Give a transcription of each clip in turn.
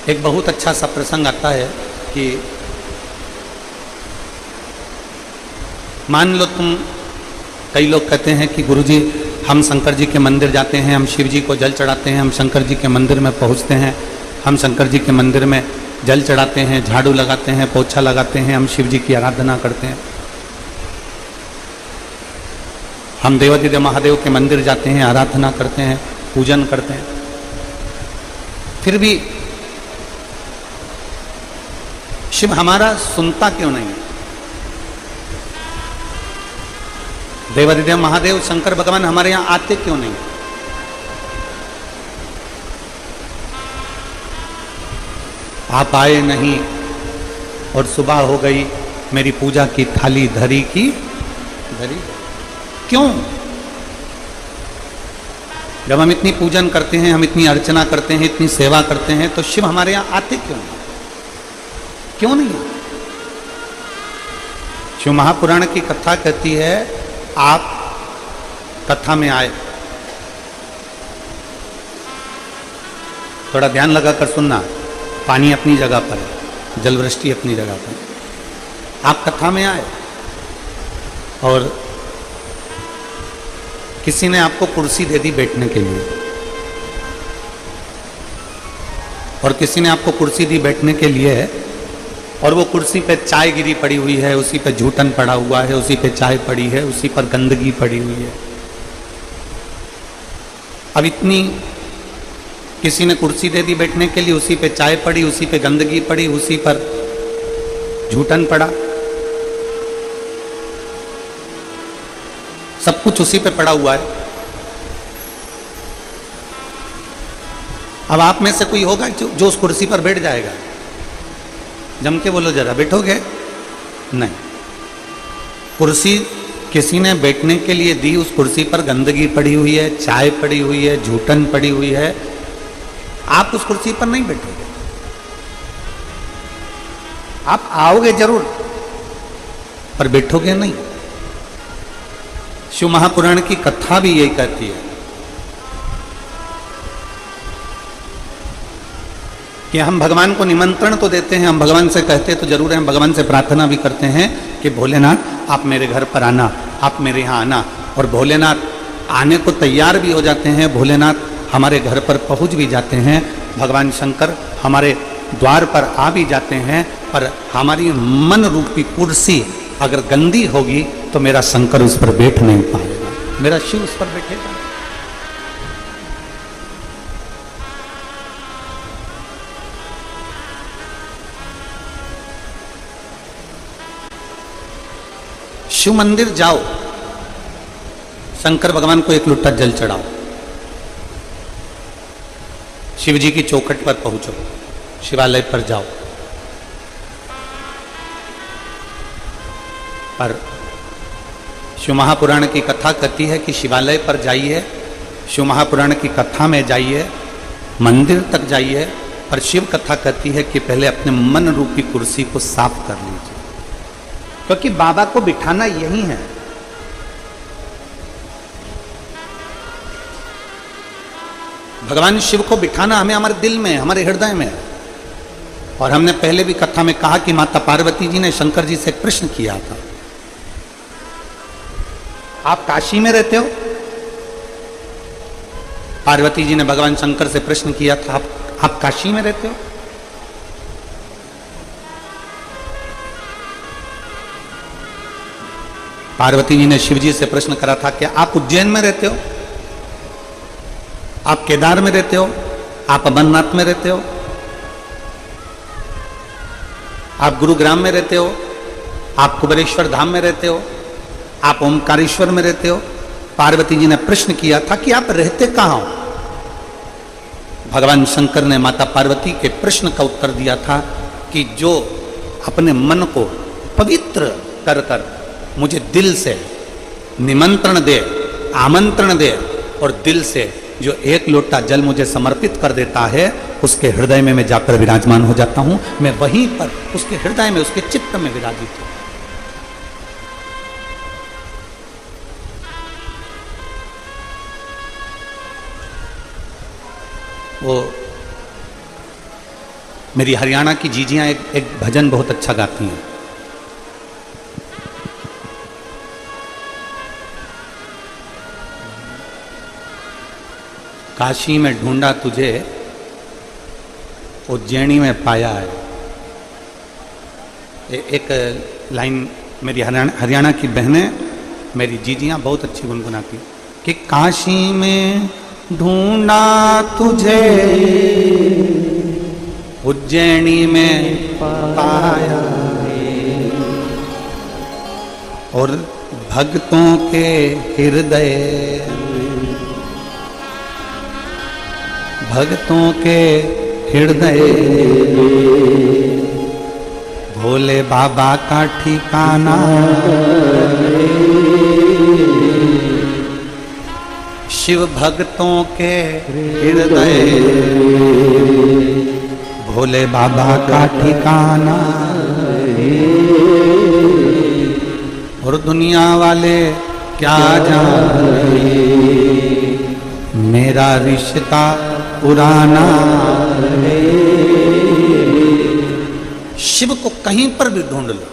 एक बहुत अच्छा सा प्रसंग आता है कि मान लो तुम, कई लोग कहते हैं कि गुरुजी हम शंकर जी के मंदिर जाते हैं, हम शिव जी को जल चढ़ाते हैं, हम शंकर जी के मंदिर में पहुंचते हैं, हम शंकर जी के मंदिर में जल चढ़ाते हैं, झाड़ू लगाते हैं, पोछा लगाते हैं, हम शिव जी की आराधना करते हैं, हम देवादिदेव महादेव के मंदिर जाते हैं, आराधना करते हैं, पूजन करते हैं, फिर भी शिव हमारा सुनता क्यों नहीं है? देवादिदेव महादेव शंकर भगवान हमारे यहां आते क्यों नहीं? आप आए नहीं और सुबह हो गई, मेरी पूजा की थाली धरी की धरी। क्यों? जब हम इतनी पूजन करते हैं, हम इतनी अर्चना करते हैं, इतनी सेवा करते हैं, तो शिव हमारे यहां आते क्यों नहीं? क्यों नहीं? शिव महापुराण की कथा कहती है, आप कथा में आए, थोड़ा ध्यान लगाकर सुनना, पानी अपनी जगह पर है, जलवृष्टि अपनी जगह पर, आप कथा में आए और किसी ने आपको कुर्सी दे दी बैठने के लिए, और किसी ने आपको कुर्सी दी बैठने के लिए, और वो कुर्सी पे चाय गिरी पड़ी हुई है, उसी पे जूठन पड़ा हुआ है, उसी पे चाय पड़ी है, उसी पर गंदगी पड़ी हुई है। अब इतनी, किसी ने कुर्सी दे दी बैठने के लिए, उसी पे चाय पड़ी, उसी पे गंदगी पड़ी, उसी पर जूठन पड़ा, सब कुछ उसी पे पड़ा हुआ है। अब आप में से कोई होगा जो उस कुर्सी पर बैठ जाएगा? जम के बोलो जरा, बैठोगे? नहीं। कुर्सी किसी ने बैठने के लिए दी, उस कुर्सी पर गंदगी पड़ी हुई है, चाय पड़ी हुई है, जूठन पड़ी हुई है, आप उस कुर्सी पर नहीं बैठोगे। आप आओगे जरूर, पर बैठोगे नहीं। शिव महापुराण की कथा भी यही कहती है कि हम भगवान को निमंत्रण तो देते हैं, हम भगवान से कहते तो जरूर हैं, हम भगवान से प्रार्थना भी करते हैं कि भोलेनाथ आप मेरे घर पर आना, आप मेरे यहाँ आना, और भोलेनाथ आने को तैयार भी हो जाते हैं, भोलेनाथ हमारे घर पर पहुँच भी जाते हैं, भगवान शंकर हमारे द्वार पर आ भी जाते हैं, पर हमारी मन रूपी कुर्सी अगर गंदी होगी तो मेरा शंकर उस पर बैठ नहीं पाएगा, मेरा शिव उस पर बैठेगा। शिव मंदिर जाओ, शंकर भगवान को एक लोटा जल चढ़ाओ, शिव जी की चौखट पर पहुंचो, शिवालय पर जाओ, पर शिव महापुराण की कथा कहती है कि शिवालय पर जाइए, शिव महापुराण की कथा में जाइए, मंदिर तक जाइए, पर शिव कथा कहती है कि पहले अपने मन रूपी कुर्सी को साफ कर लीजिए, क्योंकि बाबा को बिठाना यही है। भगवान शिव को बिठाना हमें हमारे दिल में, हमारे हृदय में। और हमने पहले भी कथा में कहा कि माता पार्वती जी ने शंकर जी से प्रश्न किया था, आप काशी में रहते हो? पार्वती जी ने भगवान शंकर से प्रश्न किया था, आप काशी में रहते हो? पार्वती जी ने शिव जी से प्रश्न करा था, क्या आप उज्जैन में रहते हो? आप केदार में रहते हो? आप अमरनाथ में रहते हो? आप गुरुग्राम में रहते हो? आप कुबेरेश्वर धाम में रहते हो? आप ओमकारेश्वर में रहते हो? पार्वती जी ने प्रश्न किया था कि आप रहते कहां हो? भगवान शंकर ने माता पार्वती के प्रश्न का उत्तर दिया था कि जो अपने मन को पवित्र कर कर मुझे दिल से निमंत्रण दे, आमंत्रण दे, और दिल से जो एक लोटा जल मुझे समर्पित कर देता है, उसके हृदय में मैं जाकर विराजमान हो जाता हूं, मैं वहीं पर उसके हृदय में, उसके चित्त में विराजित हूं। वो मेरी हरियाणा की जीजियां एक भजन बहुत अच्छा गाती हैं। काशी में ढूंढा तुझे, उज्जैनी में पाया है। एक लाइन मेरी हरियाणा की बहनें, मेरी जीजियां बहुत अच्छी गुनगुनाती कि काशी में ढूंढा तुझे, उज्जैनी में पाया और भक्तों के हृदय, भक्तों के हृदय भोले बाबा का ठिकाना। शिव भक्तों के हृदय भोले बाबा का ठिकाना। और दुनिया वाले क्या जाने मेरा रिश्ता पुराना। शिव को कहीं पर भी ढूंढ लो,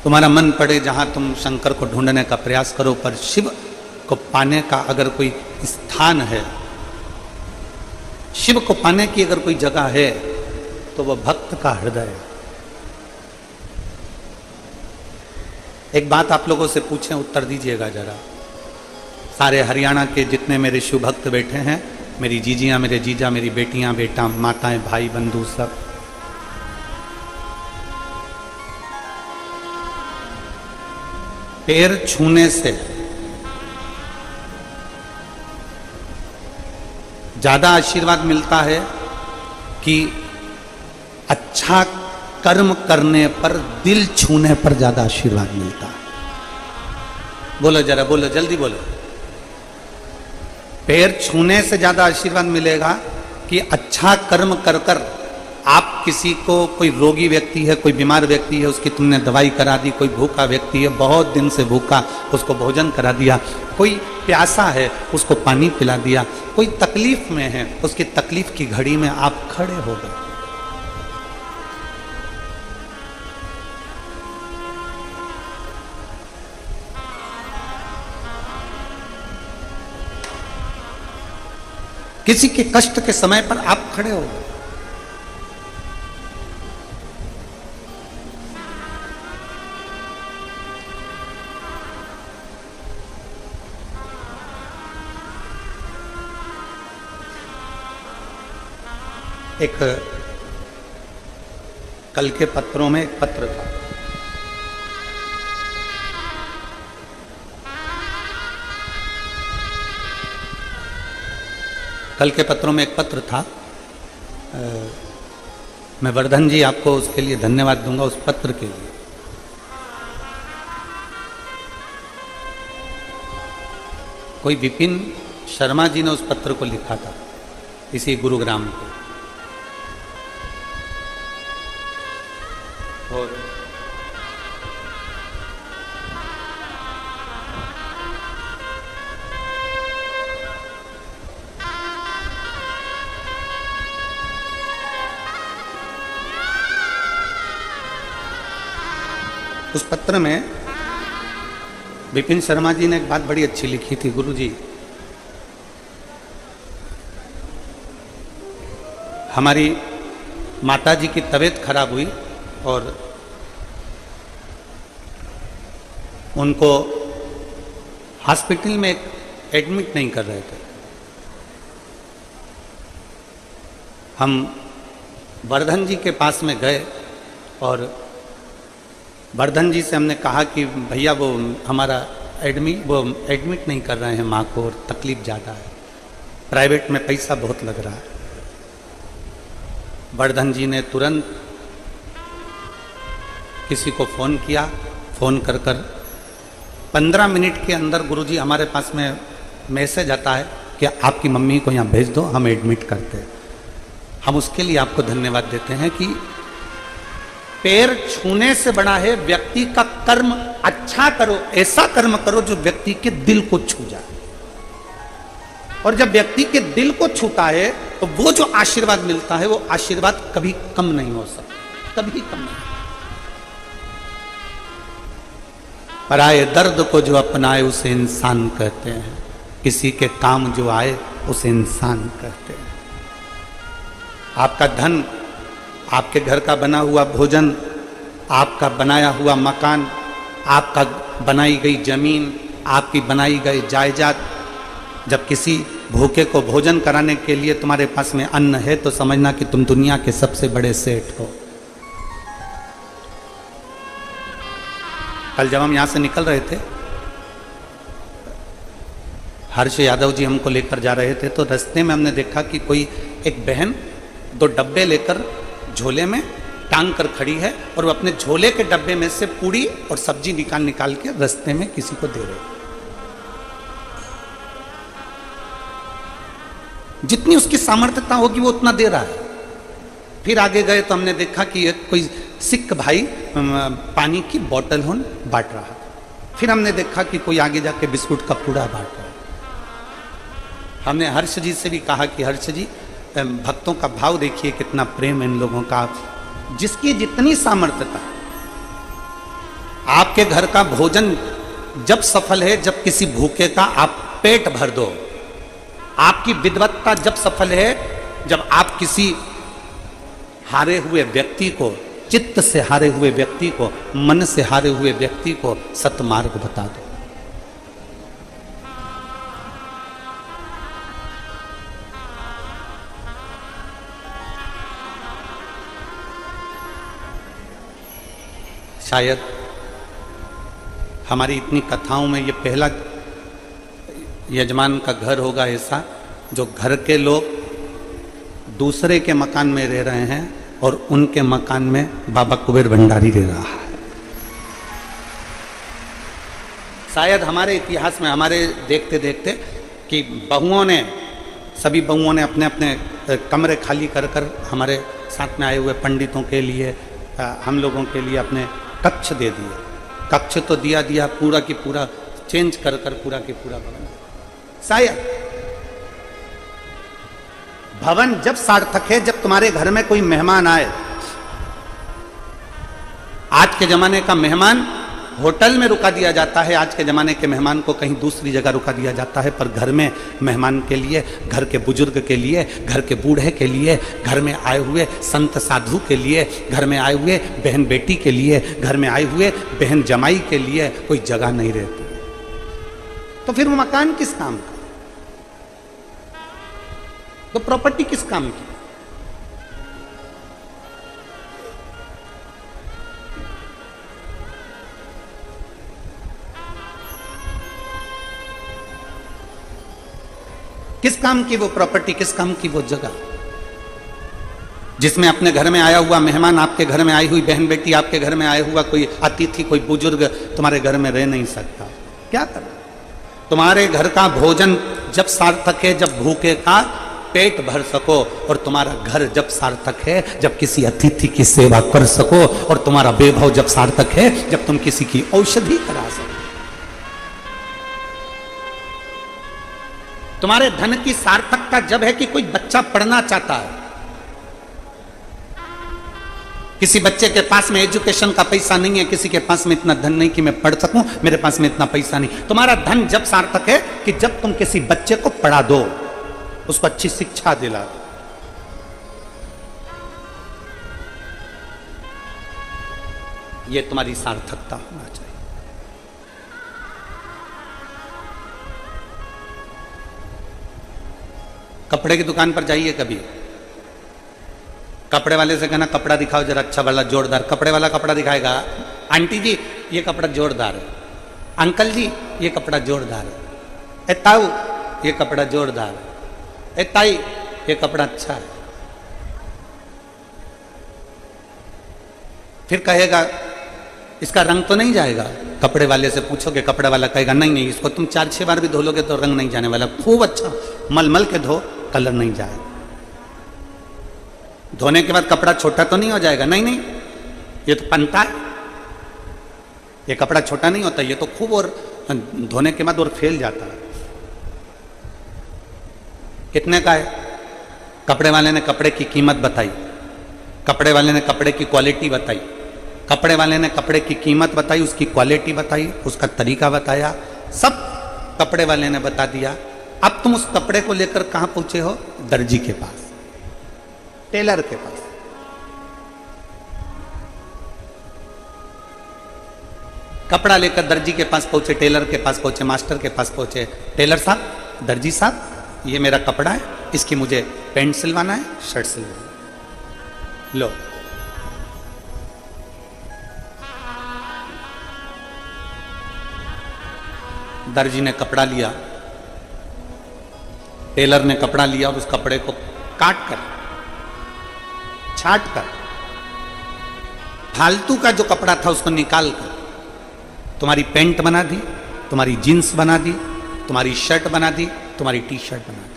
तुम्हारा मन पड़े जहां तुम शंकर को ढूंढने का प्रयास करो, पर शिव को पाने का अगर कोई स्थान है, शिव को पाने की अगर कोई जगह है, तो वह भक्त का हृदय है। एक बात आप लोगों से पूछें, उत्तर दीजिएगा जरा। सारे हरियाणा के जितने मेरे शिव भक्त बैठे हैं, मेरी जीजियां, मेरे जीजा, मेरी बेटियां, बेटा, माताएं, भाई, बंधु, सब, पैर छूने से ज्यादा आशीर्वाद मिलता है कि अच्छा कर्म करने पर, दिल छूने पर ज्यादा आशीर्वाद मिलता है। बोलो जरा, बोलो, जल्दी बोलो। पैर छूने से ज्यादा आशीर्वाद मिलेगा कि अच्छा कर्म कर कर आप किसी को, कोई रोगी व्यक्ति है, कोई बीमार व्यक्ति है, उसकी तुमने दवाई करा दी, कोई भूखा व्यक्ति है, बहुत दिन से भूखा, उसको भोजन करा दिया, कोई प्यासा है, उसको पानी पिला दिया, कोई तकलीफ में है, उसकी तकलीफ की घड़ी में आप खड़े हो गए। किसी के कष्ट के समय पर आप खड़े हो गए। एक कल के पत्रों में एक पत्र था, कल के पत्रों में एक पत्र था। मैं वर्धन जी आपको उसके लिए धन्यवाद दूंगा, उस पत्र के लिए। कोई विपिन शर्मा जी ने उस पत्र को लिखा था, इसी गुरुग्राम को। और उस पत्र में विपिन शर्मा जी ने एक बात बड़ी अच्छी लिखी थी। गुरु जी, हमारी माता जी की तबीयत खराब हुई और उनको हॉस्पिटल में एडमिट नहीं कर रहे थे। हम वर्धन जी के पास में गए और वर्धन जी से हमने कहा कि भैया वो हमारा एडमिट नहीं कर रहे हैं माँ को, और तकलीफ ज़्यादा है, प्राइवेट में पैसा बहुत लग रहा है। वर्धन जी ने तुरंत किसी को फ़ोन किया, फ़ोन कर 15 मिनट के अंदर गुरुजी हमारे पास में मैसेज आता है कि आपकी मम्मी को यहाँ भेज दो, हम एडमिट करते हैं। हम उसके लिए आपको धन्यवाद देते हैं कि पैर छूने से बड़ा है व्यक्ति का कर्म। अच्छा करो, ऐसा कर्म करो जो व्यक्ति के दिल को छू जाए। और जब व्यक्ति के दिल को छूता है तो वो जो आशीर्वाद मिलता है वो आशीर्वाद कभी कम नहीं हो सकता, कभी कम नहीं। पराये दर्द को जो अपनाए उसे इंसान कहते हैं, किसी के काम जो आए उसे इंसान कहते हैं। आपका धन, आपके घर का बना हुआ भोजन, आपका बनाया हुआ मकान, आपका बनाई गई जमीन, आपकी बनाई गई जायदाद, जब किसी भूखे को भोजन कराने के लिए तुम्हारे पास में अन्न है तो समझना कि तुम दुनिया के सबसे बड़े सेठ हो। कल जब हम यहां से निकल रहे थे, हर्ष यादव जी हमको लेकर जा रहे थे, तो रास्ते में हमने देखा कि कोई एक बहन 2 डब्बे लेकर झोले में टांग कर खड़ी है और वो अपने झोले के डब्बे में से पूड़ी और सब्जी निकाल के रास्ते में किसी को दे रहे। जितनी उसकी सामर्थ्यता होगी वो उतना दे रहा है। फिर आगे गए तो हमने देखा कि एक कोई सिख भाई पानी की बोतल बांट रहा है। फिर हमने देखा कि कोई आगे जाके बिस्कुट का पूड़ा बांट रहा है। हमने हर्ष जी से भी कहा कि हर्ष जी, भक्तों का भाव देखिए, कितना प्रेम इन लोगों का। जिसकी जितनी सामर्थ्यता, आपके घर का भोजन जब सफल है जब किसी भूखे का आप पेट भर दो। आपकी विद्वत्ता जब सफल है जब आप किसी हारे हुए व्यक्ति को, चित्त से हारे हुए व्यक्ति को, मन से हारे हुए व्यक्ति को सत्मार्ग बता दो। शायद हमारी इतनी कथाओं में ये पहला यजमान का घर होगा ऐसा, जो घर के लोग दूसरे के मकान में रह रहे हैं और उनके मकान में बाबा कुबेर भंडारी रह रहा है। शायद हमारे इतिहास में, हमारे देखते देखते कि सभी बहुओं ने अपने अपने कमरे खाली कर कर हमारे साथ में आए हुए पंडितों के लिए, हम लोगों के लिए अपने कक्ष दे दिए। कक्ष तो दिया पूरा की पूरा चेंज कर पूरा की पूरा भवन। शायद भवन जब सार्थक है जब तुम्हारे घर में कोई मेहमान आए। आज के जमाने का मेहमान होटल में रुका दिया जाता है, आज के जमाने के मेहमान को कहीं दूसरी जगह रुका दिया जाता है, पर घर में मेहमान के लिए, घर के बुजुर्ग के लिए, घर के बूढ़े के लिए, घर में आए हुए संत साधु के लिए, घर में आए हुए बहन बेटी के लिए, घर में आए हुए बहन जमाई के लिए कोई जगह नहीं रहती। तो फिर वो मकान किस काम का? तो प्रॉपर्टी किस काम की? किस काम की वो प्रॉपर्टी, किस काम की वो जगह जिसमें अपने घर में आया हुआ मेहमान, आपके घर में आई हुई बहन बेटी, आपके घर में आया हुआ कोई अतिथि, कोई बुजुर्ग तुम्हारे घर में रह नहीं सकता। क्या कर? तुम्हारे घर का भोजन जब सार्थक है जब भूखे का पेट भर सको, और तुम्हारा घर जब सार्थक है जब किसी अतिथि की सेवा कर सको, और तुम्हारा वैभव जब सार्थक है जब तुम किसी की औषधि करा सको। तुम्हारे धन की सार्थकता जब है कि कोई बच्चा पढ़ना चाहता है, किसी बच्चे के पास में एजुकेशन का पैसा नहीं है, किसी के पास में इतना धन नहीं कि मैं पढ़ सकूं, मेरे पास में इतना पैसा नहीं। तुम्हारा धन जब सार्थक है कि जब तुम किसी बच्चे को पढ़ा दो, उसको अच्छी शिक्षा दिला दो। ये तुम्हारी सार्थकता होना चाहिए। कपड़े की दुकान पर जाइए कभी, कपड़े वाले से कहना कपड़ा दिखाओ जरा अच्छा वाला जोरदार। कपड़े वाला कपड़ा दिखाएगा, आंटी जी ये कपड़ा जोरदार है, अंकल जी ये कपड़ा जोरदार है, ए ताऊ ये कपड़ा जोरदार है, ए ताई ये कपड़ा अच्छा है। फिर कहेगा इसका रंग तो नहीं जाएगा? कपड़े वाले से पूछोगे, कपड़े वाला कहेगा नहीं नहीं, इसको तुम 4-6 बार भी धो लोगे तो रंग नहीं जाने वाला, खूब अच्छा मल के धो, कलर नहीं जाएगा। धोने के बाद कपड़ा छोटा तो नहीं हो जाएगा? नहीं नहीं, ये तो पनता है, ये कपड़ा छोटा नहीं होता, ये तो खूब और धोने के बाद और फैल जाता है। कितने का है? कपड़े वाले ने कपड़े की कीमत बताई, कपड़े वाले ने कपड़े की क्वालिटी बताई, कपड़े वाले ने कपड़े की कीमत बताई, उसकी क्वालिटी बताई, उसका तरीका बताया, सब कपड़े वाले ने बता दिया। अब तुम उस कपड़े को लेकर कहां पहुंचे हो? दर्जी के पास, टेलर के पास। कपड़ा लेकर दर्जी के पास पहुंचे, टेलर के पास पहुंचे, मास्टर के पास पहुंचे। टेलर साहब, दर्जी साहब, ये मेरा कपड़ा है, इसकी मुझे पैंट सिलवाना है, शर्ट सिलवाना है, लो। दर्जी ने कपड़ा लिया, टेलर ने कपड़ा लिया और उस कपड़े को काट कर, छाट कर, फालतू का जो कपड़ा था उसको निकाल कर तुम्हारी पैंट बना दी, तुम्हारी जीन्स बना दी, तुम्हारी शर्ट बना दी, तुम्हारी टी शर्ट बना दी।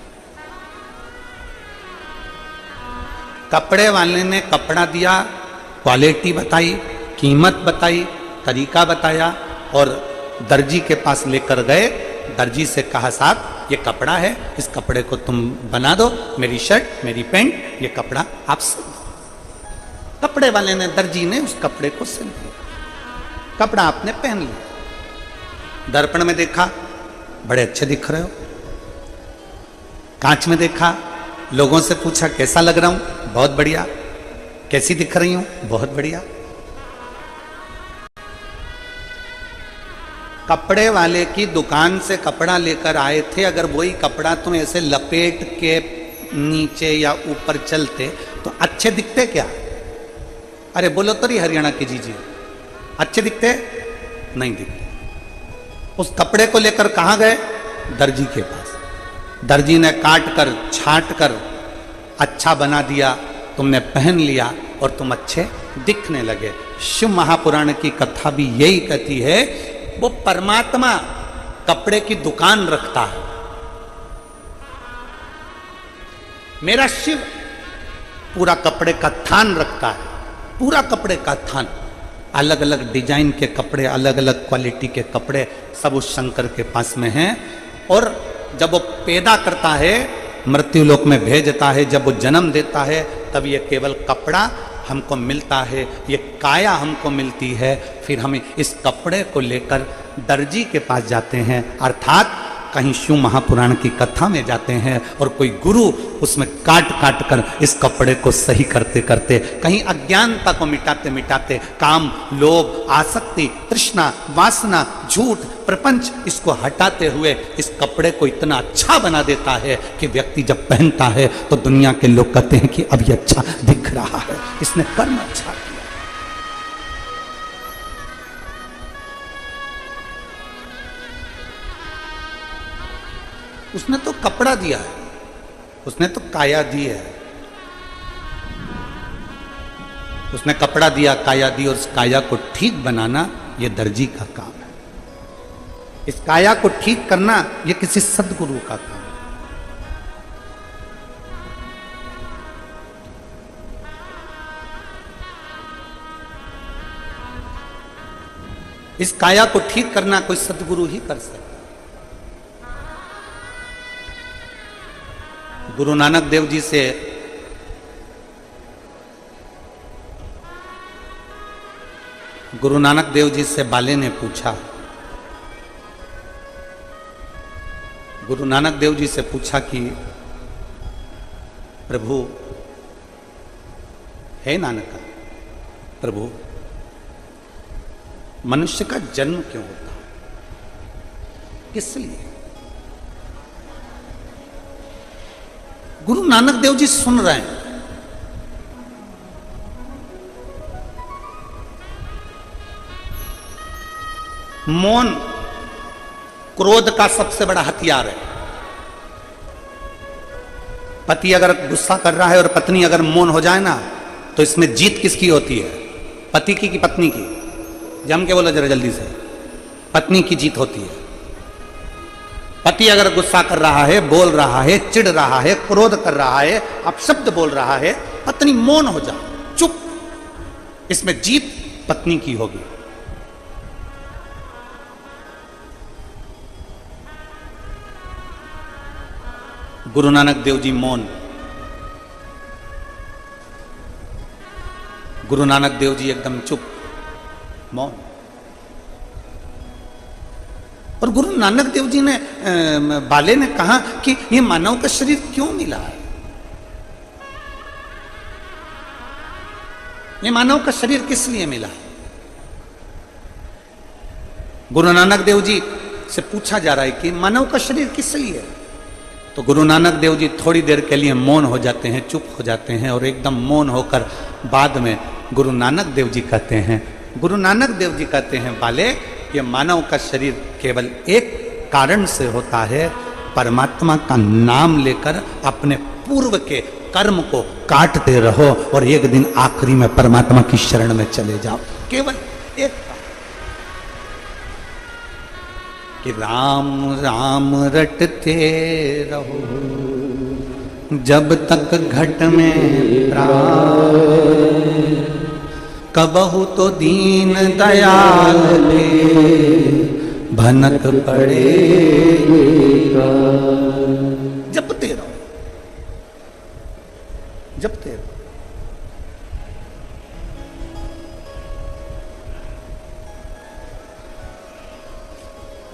कपड़े वाले ने कपड़ा दिया, क्वालिटी बताई, कीमत बताई, तरीका बताया और दर्जी के पास लेकर गए। दर्जी से कहा साहब ये कपड़ा है, इस कपड़े को तुम बना दो, मेरी शर्ट, मेरी पैंट, ये कपड़ा आप सिल दो। कपड़े वाले ने, दर्जी ने उस कपड़े को सिल दिया, कपड़ा आपने पहन लिया। दर्पण में देखा, बड़े अच्छे दिख रहे हो। कांच में देखा, लोगों से पूछा कैसा लग रहा हूं? बहुत बढ़िया। कैसी दिख रही हूं? बहुत बढ़िया। कपड़े वाले की दुकान से कपड़ा लेकर आए थे, अगर वही कपड़ा तुम ऐसे लपेट के नीचे या ऊपर चलते तो अच्छे दिखते क्या? अरे बोलो तो, हरियाणा की जीजी, अच्छे दिखते? नहीं दिखते। उस कपड़े को लेकर कहां गए? दर्जी के पास। दर्जी ने काट कर, छाट कर अच्छा बना दिया, तुमने पहन लिया और तुम अच्छे दिखने लगे। शिव महापुराण की कथा भी यही कहती है, वो परमात्मा कपड़े की दुकान रखता है। मेरा शिव पूरा कपड़े का थान रखता है, पूरा कपड़े का थान। अलग अलग डिजाइन के कपड़े, अलग अलग क्वालिटी के कपड़े सब उस शंकर के पास में हैं। और जब वो पैदा करता है, मृत्यु लोक में भेजता है, जब वो जन्म देता है, तब ये केवल कपड़ा हमको मिलता है, ये काया हमको मिलती है। फिर हमें इस कपड़े को लेकर दर्जी के पास जाते हैं, अर्थात कहीं शिव महापुराण की कथा में जाते हैं और कोई गुरु उसमें काट काट कर इस कपड़े को सही करते करते, कहीं अज्ञानता को मिटाते मिटाते, काम, लोभ, आसक्ति, तृष्णा, वासना, झूठ, प्रपंच, इसको हटाते हुए इस कपड़े को इतना अच्छा बना देता है कि व्यक्ति जब पहनता है तो दुनिया के लोग कहते हैं कि अब ये अच्छा दिख रहा है, इसने कर्म अच्छा किया। उसने तो कपड़ा दिया है, उसने तो काया दी है। उसने कपड़ा दिया, काया दी, और इस काया को ठीक बनाना ये दर्जी का काम है। इस काया को ठीक करना ये किसी सद्गुरु का काम है। इस काया को ठीक करना कोई सद्गुरु ही कर सकता। गुरु नानक देव जी से बाले ने पूछा, गुरु नानक देव जी से पूछा कि प्रभु, है नानक, प्रभु मनुष्य का जन्म क्यों होता है, किस लिए? गुरु नानक देव जी सुन रहे हैं। मौन क्रोध का सबसे बड़ा हथियार है। पति अगर गुस्सा कर रहा है और पत्नी अगर मौन हो जाए ना, तो इसमें जीत किसकी होती है? पति की कि पत्नी की? जम के बोलो जरा जल्दी से। पत्नी की जीत होती है। पति अगर गुस्सा कर रहा है, बोल रहा है, चिढ़ रहा है, क्रोध कर रहा है, अपशब्द बोल रहा है, पत्नी मौन हो जाए, चुप, इसमें जीत पत्नी की होगी। गुरु नानक देव जी मौन। गुरु नानक देव जी एकदम चुप, मौन। और गुरु नानक देव जी ने बाले ने कहा कि ये मानव का शरीर क्यों मिला है, ये मानव का शरीर किस लिए मिला है। गुरु नानक देव जी से पूछा जा रहा है कि मानव का शरीर किस लिए है। तो गुरु नानक देव जी थोड़ी देर के लिए मौन हो जाते हैं, चुप हो जाते हैं, और एकदम मौन होकर बाद में गुरु नानक देव जी कहते हैं, गुरु नानक देव जी कहते हैं, बाले ये मानव का शरीर केवल एक कारण से होता है, परमात्मा का नाम लेकर अपने पूर्व के कर्म को काटते रहो और एक दिन आखिरी में परमात्मा की शरण में चले जाओ। केवल एक कि राम राम रटते रहो जब तक घट में प्राण, कबहु तो दीन दयाल के भनक पड़ेगा। जपते रहो, जपते रहो।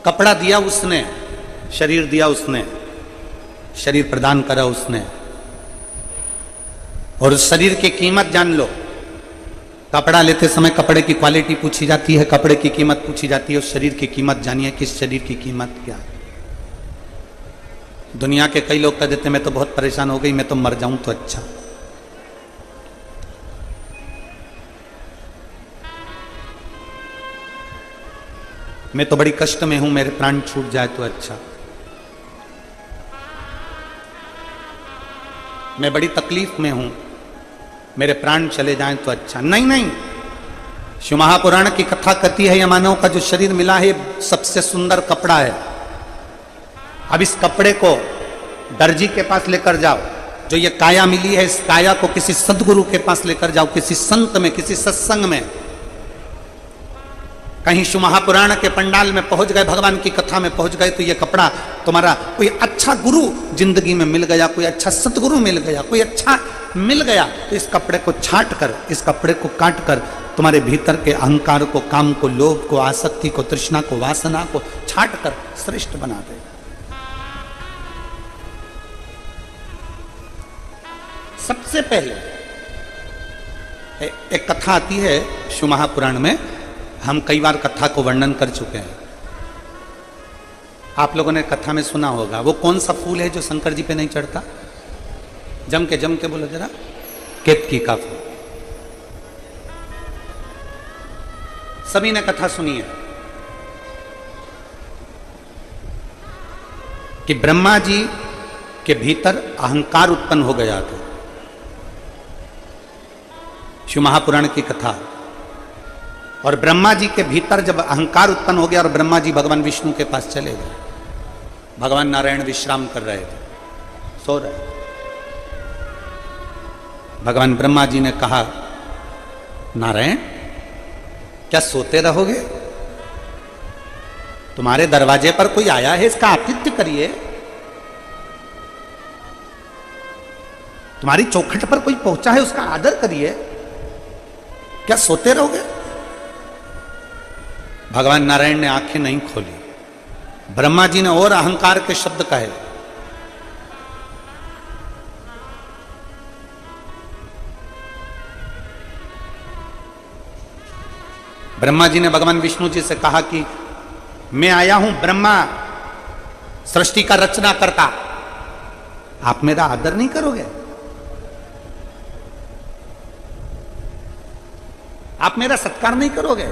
कपड़ा दिया उसने, शरीर दिया उसने, शरीर प्रदान करा उसने, और उस शरीर की कीमत जान लो। कपड़ा लेते समय कपड़े की क्वालिटी पूछी जाती है, कपड़े की कीमत पूछी जाती है, उस शरीर की कीमत जानिए, किस शरीर की कीमत क्या है। दुनिया के कई लोग कह देते मैं तो बहुत परेशान हो गई, मैं तो मर जाऊं तो अच्छा। मैं तो बड़ी कष्ट में हूं, मेरे प्राण छूट जाए तो अच्छा। मैं बड़ी तकलीफ में हूं, मेरे प्राण चले जाएं तो अच्छा। नहीं नहीं, शिव महापुराण की कथा कहती है, यह मानव का जो शरीर मिला है सबसे सुंदर कपड़ा है। अब इस कपड़े को दर्जी के पास लेकर जाओ, जो ये काया मिली है इस काया को किसी सदगुरु के पास लेकर जाओ, किसी संत में, किसी सत्संग में। कहीं शिव महापुराण के पंडाल में पहुंच गए, भगवान की कथा में पहुंच गए, तो ये कपड़ा तुम्हारा कोई अच्छा गुरु जिंदगी में मिल गया, कोई अच्छा सतगुरु मिल गया, कोई अच्छा मिल गया, तो इस कपड़े को छाट कर, इस कपड़े को काट कर तुम्हारे भीतर के अहंकार को, काम को, लोभ को, आसक्ति को, तृष्णा को, वासना को छाट कर श्रेष्ठ बना दे। सबसे पहले एक कथा आती है शिव महापुराण में, हम कई बार कथा को वर्णन कर चुके हैं। आप लोगों ने कथा में सुना होगा, वो कौन सा फूल है जो शंकर जी पे नहीं चढ़ता? जम के बोलो जरा। केतकी का फूल। सभी ने कथा सुनी है कि ब्रह्मा जी के भीतर अहंकार उत्पन्न हो गया था। शिव महापुराण की कथा। और ब्रह्मा जी के भीतर जब अहंकार उत्पन्न हो गया और ब्रह्मा जी भगवान विष्णु के पास चले गए, भगवान नारायण विश्राम कर रहे थे, सो रहे। भगवान ब्रह्मा जी ने कहा, नारायण क्या सोते रहोगे? तुम्हारे दरवाजे पर कोई आया है, इसका आतिथ्य करिए। तुम्हारी चौखट पर कोई पहुंचा है, उसका आदर करिए। क्या सोते रहोगे? भगवान नारायण ने आंखें नहीं खोली। ब्रह्मा जी ने और अहंकार के शब्द कहे। ब्रह्मा जी ने भगवान विष्णु जी से कहा कि मैं आया हूं ब्रह्मा, सृष्टि का रचना करता, आप मेरा आदर नहीं करोगे? आप मेरा सत्कार नहीं करोगे?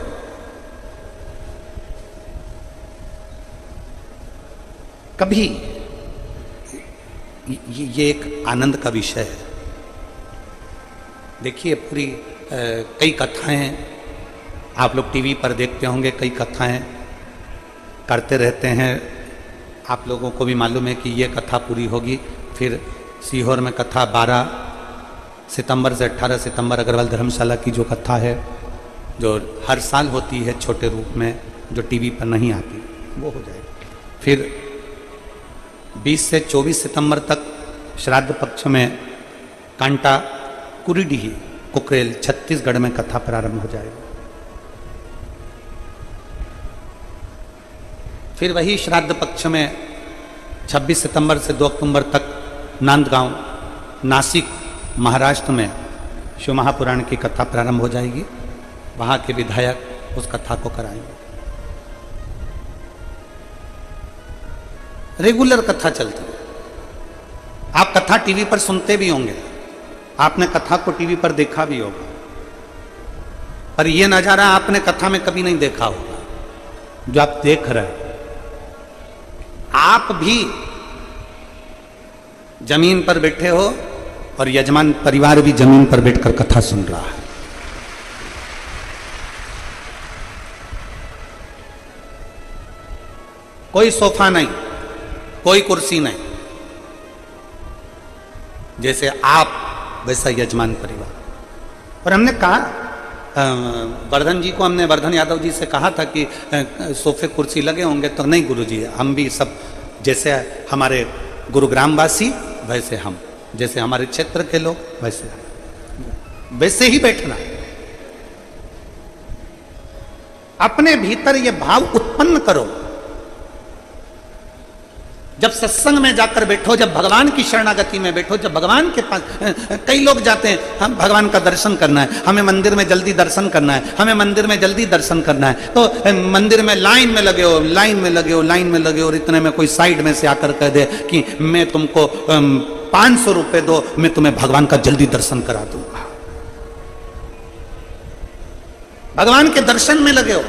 कभी ये एक आनंद का विषय है। देखिए पूरी कई कथाएं आप लोग टीवी पर देखते होंगे, कई कथाएं करते रहते हैं। आप लोगों को भी मालूम है कि ये कथा पूरी होगी, फिर सीहोर में कथा 12 सितंबर से 18 सितंबर अग्रवाल धर्मशाला की जो कथा है, जो हर साल होती है छोटे रूप में, जो टीवी पर नहीं आती, वो हो जाएगी। फिर 20 से 24 सितंबर तक श्राद्ध पक्ष में कांटा कुरीडीह कुकरेल छत्तीसगढ़ में कथा प्रारंभ हो जाएगी। फिर वही श्राद्ध पक्ष में 26 सितंबर से 2 अक्टूबर तक नांदगांव नासिक महाराष्ट्र में शिव महापुराण की कथा प्रारंभ हो जाएगी। वहां के विधायक उस कथा को कराएंगे। रेगुलर कथा चलती है। आप कथा टीवी पर सुनते भी होंगे, आपने कथा को टीवी पर देखा भी होगा, पर यह नजारा आपने कथा में कभी नहीं देखा होगा जो आप देख रहे हैं। आप भी जमीन पर बैठे हो और यजमान परिवार भी जमीन पर बैठकर कथा सुन रहा है। कोई सोफा नहीं, कोई कुर्सी नहीं, जैसे आप वैसा यजमान परिवार। और हमने कहा वर्धन जी को, हमने वर्धन यादव जी से कहा था कि सोफे कुर्सी लगे होंगे, तो नहीं गुरुजी, हम भी सब जैसे हमारे गुरुग्राम वासी वैसे हम, जैसे हमारे क्षेत्र के लोग वैसे ही बैठना। अपने भीतर ये भाव उत्पन्न करो। जब सत्संग में जाकर बैठो, जब भगवान की शरणागति में बैठो, जब भगवान के पास, कई लोग जाते हैं हम भगवान का दर्शन करना है, हमें मंदिर में जल्दी दर्शन करना है, हमें मंदिर में जल्दी दर्शन करना है, तो मंदिर में लाइन में लगे हो, लाइन में लगे हो, लाइन में लगे हो, और इतने में कोई साइड में से आकर कह दे कि मैं तुमको 500 रुपए दो, मैं तुम्हें भगवान का जल्दी दर्शन करा दूंगा। भगवान के दर्शन में लगे हो,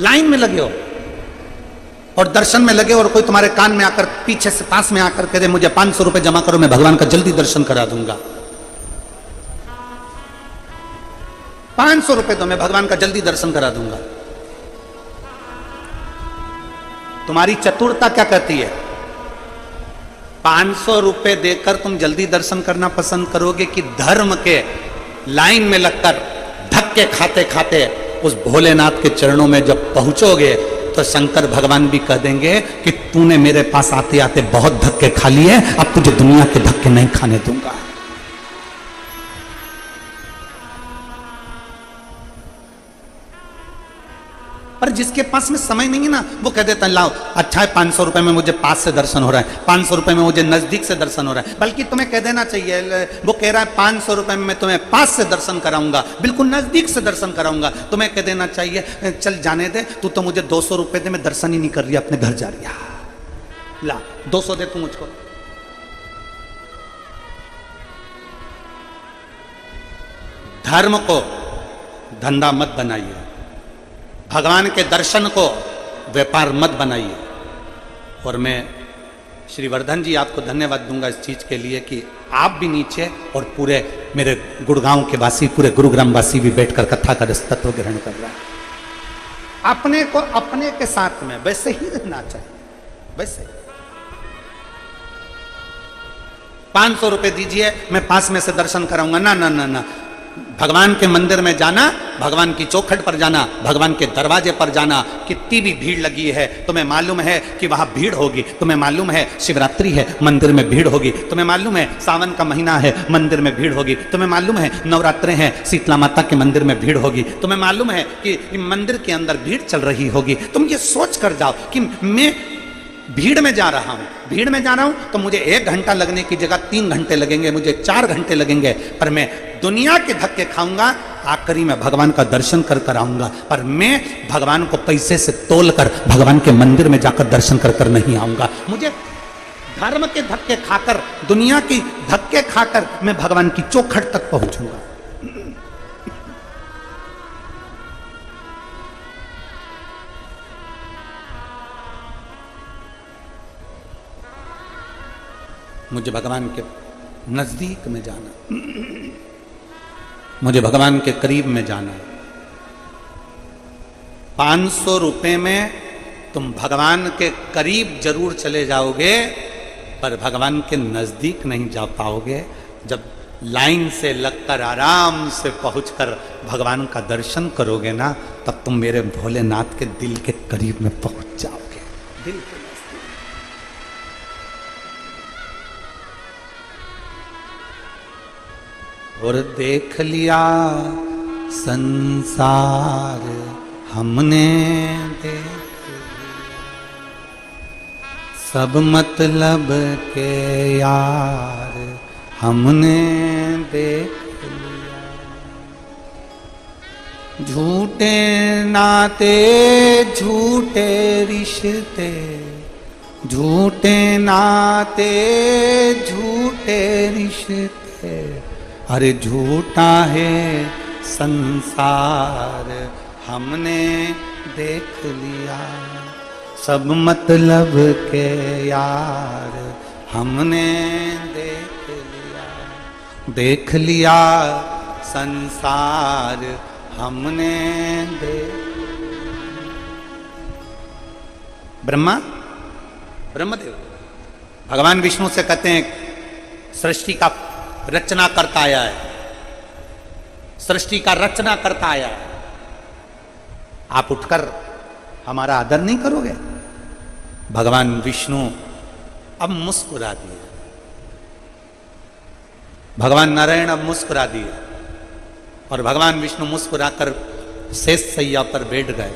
लाइन में लगे हो और दर्शन में लगे, और कोई तुम्हारे कान में आकर पीछे से पास में आकर कह दे मुझे 500 रुपए जमा करो, मैं भगवान का जल्दी दर्शन करा दूंगा। 500 रुपए दो, मैं भगवान का जल्दी दर्शन करा दूंगा। तुम्हारी चतुरता क्या कहती है? 500 रुपए देकर तुम जल्दी दर्शन करना पसंद करोगे कि धर्म के लाइन में लगकर धक्के खाते खाते उस भोलेनाथ के चरणों में जब पहुंचोगे तो शंकर भगवान भी कह देंगे कि तूने मेरे पास आते आते बहुत धक्के खा लिए, अब तुझे दुनिया के धक्के नहीं खाने दूंगा। पर जिसके पास में समय नहीं है ना, वो कह देता है लाओ, अच्छा है 500 रुपए में मुझे पास से दर्शन हो रहा है, 500 रुपए में मुझे नजदीक से दर्शन हो रहा है। बल्कि तुम्हें कह देना चाहिए, वो कह रहा है 500 रुपए में मैं तुम्हें पास से दर्शन कराऊंगा, बिल्कुल नजदीक से दर्शन कराऊंगा। तुम्हें कह देना चाहिए चल जाने दे, तू तो मुझे 200 रुपए दे, मैं दर्शन ही नहीं कर रही, अपने घर जा रही है, ला 200 दे तू मुझको। धर्म को धंधा मत बनाइए, भगवान के दर्शन को व्यापार मत बनाइए। और मैं श्री वर्धन जी आपको धन्यवाद दूंगा इस चीज के लिए कि आप भी नीचे और पूरे मेरे गुड़गांव के वासी, पूरे गुरुग्राम वासी भी बैठकर कथा का तत्व ग्रहण कर रहा है। अपने को अपने के साथ में वैसे ही रहना चाहिए, वैसे। 500 रुपए दीजिए, मैं पास में से दर्शन कराऊंगा, ना ना ना ना। भगवान के मंदिर में जाना, भगवान की चौखट पर जाना, भगवान के दरवाजे पर जाना, कितनी भी भीड़ लगी है तुम्हें मालूम है कि वहां भीड़ होगी, तुम्हें मालूम है शिवरात्रि है मंदिर में भीड़ होगी, तुम्हें मालूम है सावन का महीना है मंदिर में भीड़ होगी, तुम्हें मालूम है नवरात्रे हैं शीतला माता के मंदिर में भीड़ होगी, तुम्हें मालूम है कि मंदिर के अंदर भीड़ चल रही होगी। तुम ये सोच कर जाओ कि मैं भीड़ में जा रहा हूं, भीड़ में जा रहा हूं तो मुझे 1 घंटा लगने की जगह 3 घंटे लगेंगे, मुझे 4 घंटे लगेंगे, पर मैं दुनिया के धक्के खाऊंगा, आखिरी में भगवान का दर्शन कर कर आऊंगा। पर मैं भगवान को पैसे से तोल कर भगवान के मंदिर में जाकर दर्शन कर कर नहीं आऊंगा। मुझे धर्म के धक्के खाकर, दुनिया की धक्के खाकर मैं भगवान की चौखट तक पहुंचूंगा। मुझे भगवान के नजदीक में जाना, मुझे भगवान के करीब में जाना। 500 रुपए में तुम भगवान के करीब जरूर चले जाओगे, पर भगवान के नजदीक नहीं जा पाओगे। जब लाइन से लगकर आराम से पहुंचकर भगवान का दर्शन करोगे ना, तब तुम मेरे भोलेनाथ के दिल के करीब में पहुंच जाओगे, दिल के नजदीक। और देख लिया संसार हमने देख लिया, सब मतलब के यार हमने देख लिया। झूठे नाते झूठे रिश्ते, झूठे नाते झूठे रिश्ते, अरे झूठा है संसार हमने देख लिया, सब मतलब के यार हमने देख लिया संसार हमने ब्रह्मदेव भगवान विष्णु से कहते हैं सृष्टि का रचना करता आया है, सृष्टि का रचना करता आया है, आप उठकर हमारा आदर नहीं करोगे? भगवान विष्णु अब मुस्कुरा दिए, भगवान नारायण अब मुस्कुरा दिए और भगवान विष्णु मुस्कुराकर शेष सैया पर बैठ गए।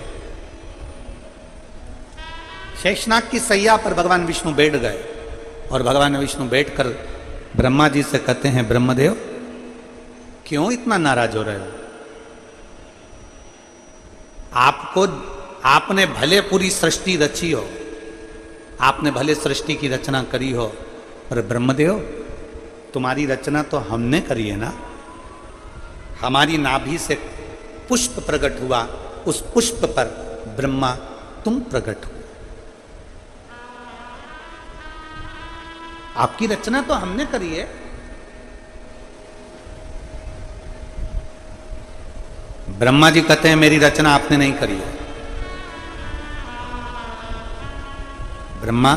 शेषनाग की सैया पर भगवान विष्णु बैठ गए और भगवान विष्णु बैठकर ब्रह्मा जी से कहते हैं, ब्रह्मदेव क्यों इतना नाराज हो रहे हो? आपने भले पूरी सृष्टि रची हो, आपने भले सृष्टि की रचना करी हो, पर ब्रह्मदेव तुम्हारी रचना तो हमने करी है ना। हमारी नाभि से पुष्प प्रकट हुआ, उस पुष्प पर ब्रह्मा तुम प्रकट हुए। आपकी रचना तो हमने करी है। ब्रह्मा जी कहते हैं मेरी रचना आपने नहीं करी है। ब्रह्मा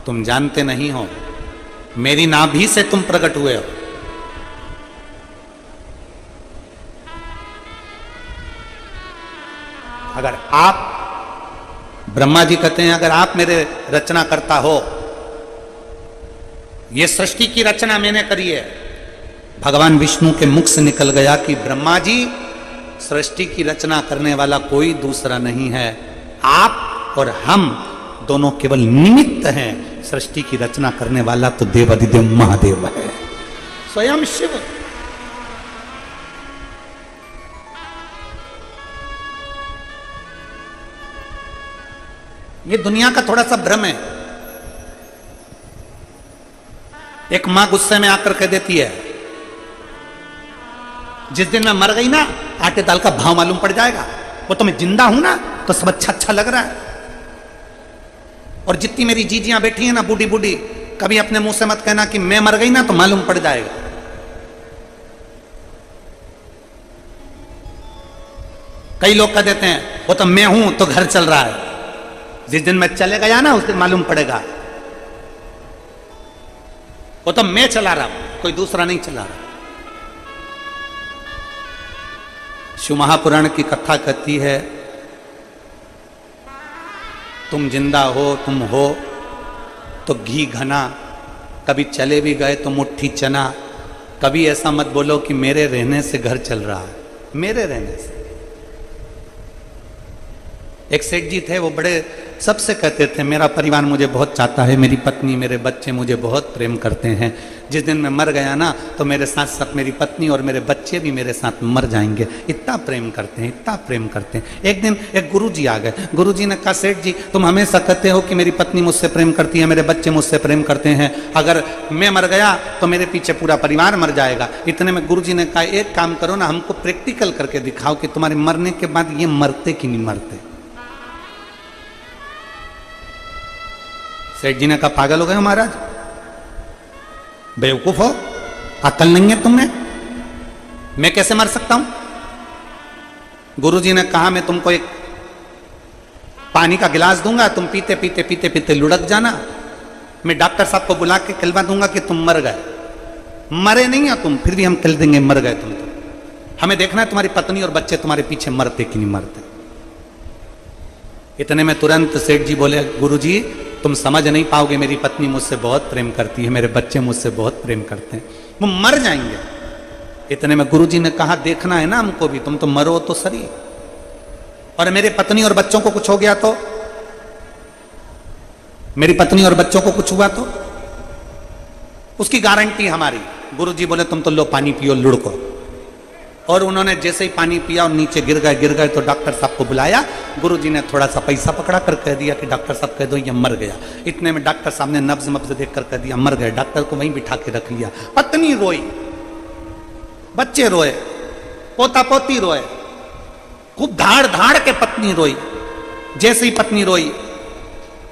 तुम जानते नहीं हो, मेरी नाभि से तुम प्रकट हुए हो। अगर आप, ब्रह्मा जी कहते हैं अगर आप मेरे रचना करता हो, ये सृष्टि की रचना मैंने करी है। भगवान विष्णु के मुख से निकल गया कि ब्रह्मा जी सृष्टि की रचना करने वाला कोई दूसरा नहीं है, आप और हम दोनों केवल निमित्त हैं। सृष्टि की रचना करने वाला तो देवाधिदेव महादेव है, स्वयं शिव। ये दुनिया का थोड़ा सा भ्रम है। एक मां गुस्से में आकर कह देती है, जिस दिन मैं मर गई ना, आटे दाल का भाव मालूम पड़ जाएगा। वो तो मैं जिंदा हूं ना, तो सब अच्छा अच्छा लग रहा है। और जितनी मेरी जीजियां बैठी हैं ना, बूढ़ी बूढ़ी, कभी अपने मुंह से मत कहना कि मैं मर गई ना तो मालूम पड़ जाएगा। कई लोग कह देते हैं वो तो मैं हूं तो घर चल रहा है, जिस दिन मैं चले गया ना उस दिन मालूम पड़ेगा। वो तो मैं चला रहा हूं, कोई दूसरा नहीं चला रहा। शिव महापुराण की कथा कहती है, तुम जिंदा हो, तुम हो तो घी घना, कभी चले भी गए तो मुट्ठी चना। कभी ऐसा मत बोलो कि मेरे रहने से घर चल रहा है, मेरे रहने से। एक सेठ जी थे, वो बड़े सबसे कहते थे मेरा परिवार मुझे बहुत चाहता है, मेरी पत्नी मेरे बच्चे मुझे बहुत प्रेम करते हैं। जिस दिन मैं मर गया ना तो मेरे साथ साथ मेरी पत्नी और मेरे बच्चे भी मेरे साथ मर जाएंगे। इतना प्रेम करते हैं, इतना प्रेम करते हैं। एक दिन एक गुरुजी आ गए। गुरुजी ने कहा, सेठ जी तुम हमेशा कहते हो कि मेरी पत्नी मुझसे प्रेम करती है, मेरे बच्चे मुझसे प्रेम करते हैं, अगर मैं मर गया तो मेरे पीछे पूरा परिवार मर जाएगा। इतने में गुरुजी ने कहा, एक काम करो ना, हमको प्रैक्टिकल करके दिखाओ कि तुम्हारे मरने के बाद ये मरते कि नहीं मरते। सेठ जी ने कहा, पागल हो गए हो महाराज, बेवकूफ हो, अकल नहीं है तुम्हें, मैं कैसे मर सकता हूं। गुरुजी ने कहा, मैं तुमको एक पानी का गिलास दूंगा, तुम पीते पीते पीते पीते लुढ़क जाना। मैं डॉक्टर साहब को बुला के कहलवा दूंगा कि तुम मर गए। मरे नहीं हो तुम, फिर भी हम कह देंगे मर गए तुम। तो हमें देखना है तुम्हारी पत्नी और बच्चे तुम्हारे पीछे मरते कि नहीं मरते। इतने में तुरंत सेठ जी बोले, गुरुजी तुम समझ नहीं पाओगे, मेरी पत्नी मुझसे बहुत प्रेम करती है, मेरे बच्चे मुझसे बहुत प्रेम करते हैं, वो मर जाएंगे। इतने में गुरुजी ने कहा देखना है ना हमको भी, तुम तो मरो तो सरी, और मेरे पत्नी और बच्चों को कुछ हो गया तो, मेरी पत्नी और बच्चों को कुछ हुआ तो उसकी गारंटी हमारी। गुरुजी बोले तुम तो लो पानी पियो लुढ़को, और उन्होंने जैसे ही पानी पिया और नीचे गिर गए तो डॉक्टर साहब को बुलाया। गुरुजी ने थोड़ा सा पैसा पकड़ा कर कह दिया कि डॉक्टर साहब कह दो ये मर गया। इतने में डॉक्टर साहब ने नब्ज मब्ज देख कर कह दिया मर गए। डॉक्टर को वहीं बिठा के रख लिया। पत्नी रोई, बच्चे रोए, पोता पोती रोए, खूब धाड़ धाड़ के पत्नी रोई। जैसे ही पत्नी रोई,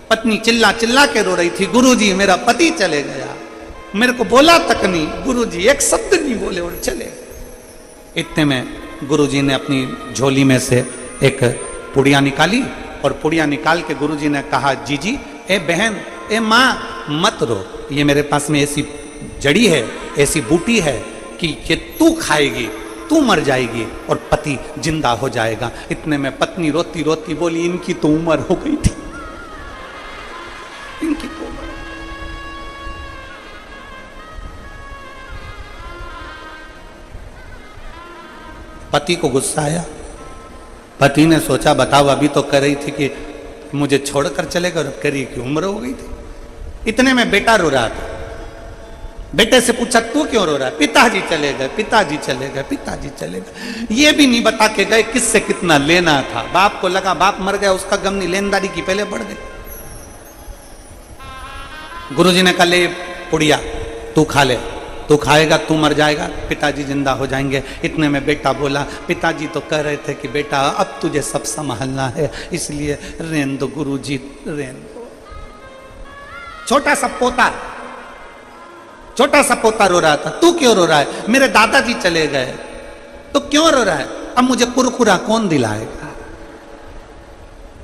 पत्नी चिल्ला चिल्ला के रो रही थी, गुरुजी मेरा पति चले गया, मेरे को बोला तक नहीं, गुरुजी एक शब्द नहीं बोले और चले गए। इतने में गुरुजी ने अपनी झोली में से एक पुड़िया निकाली, और पुड़िया निकाल के गुरुजी ने कहा जीजी, ए बहन, ए माँ, मत रो, ये मेरे पास में ऐसी जड़ी है, ऐसी बूटी है कि ये तू खाएगी, तू मर जाएगी और पति जिंदा हो जाएगा। इतने में पत्नी रोती रोती बोली इनकी तो उम्र हो गई थी, इनकी तो उम्र। पति को गुस्सा आया। पति ने सोचा बताओ अभी तो कह रही थी कि मुझे छोड़कर चले गए, और कह रही कि उम्र हो गई थी। इतने में बेटा रो रहा था। बेटे से पूछा तू क्यों रो रहा है? पिताजी चले गए, पिताजी चले गए, पिताजी चले गए। ये भी नहीं बता के गए किससे कितना लेना था। बाप को लगा बाप मर गया, उसका गम नहीं, लेनदारी की पहले बढ़ गई। गुरुजी ने कहा ले पुड़िया तू खा ले, तू खाएगा तू मर जाएगा, पिताजी जिंदा हो जाएंगे। इतने में बेटा बोला पिताजी तो कह रहे थे कि बेटा अब तुझे सब संभालना है, इसलिए रेन दो गुरुजी, रेन दो। छोटा सा पोता रो रहा था। तू क्यों रो रहा है? मेरे दादाजी चले गए। तो क्यों रो रहा है? अब मुझे कुरकुरा कौन दिलाएगा,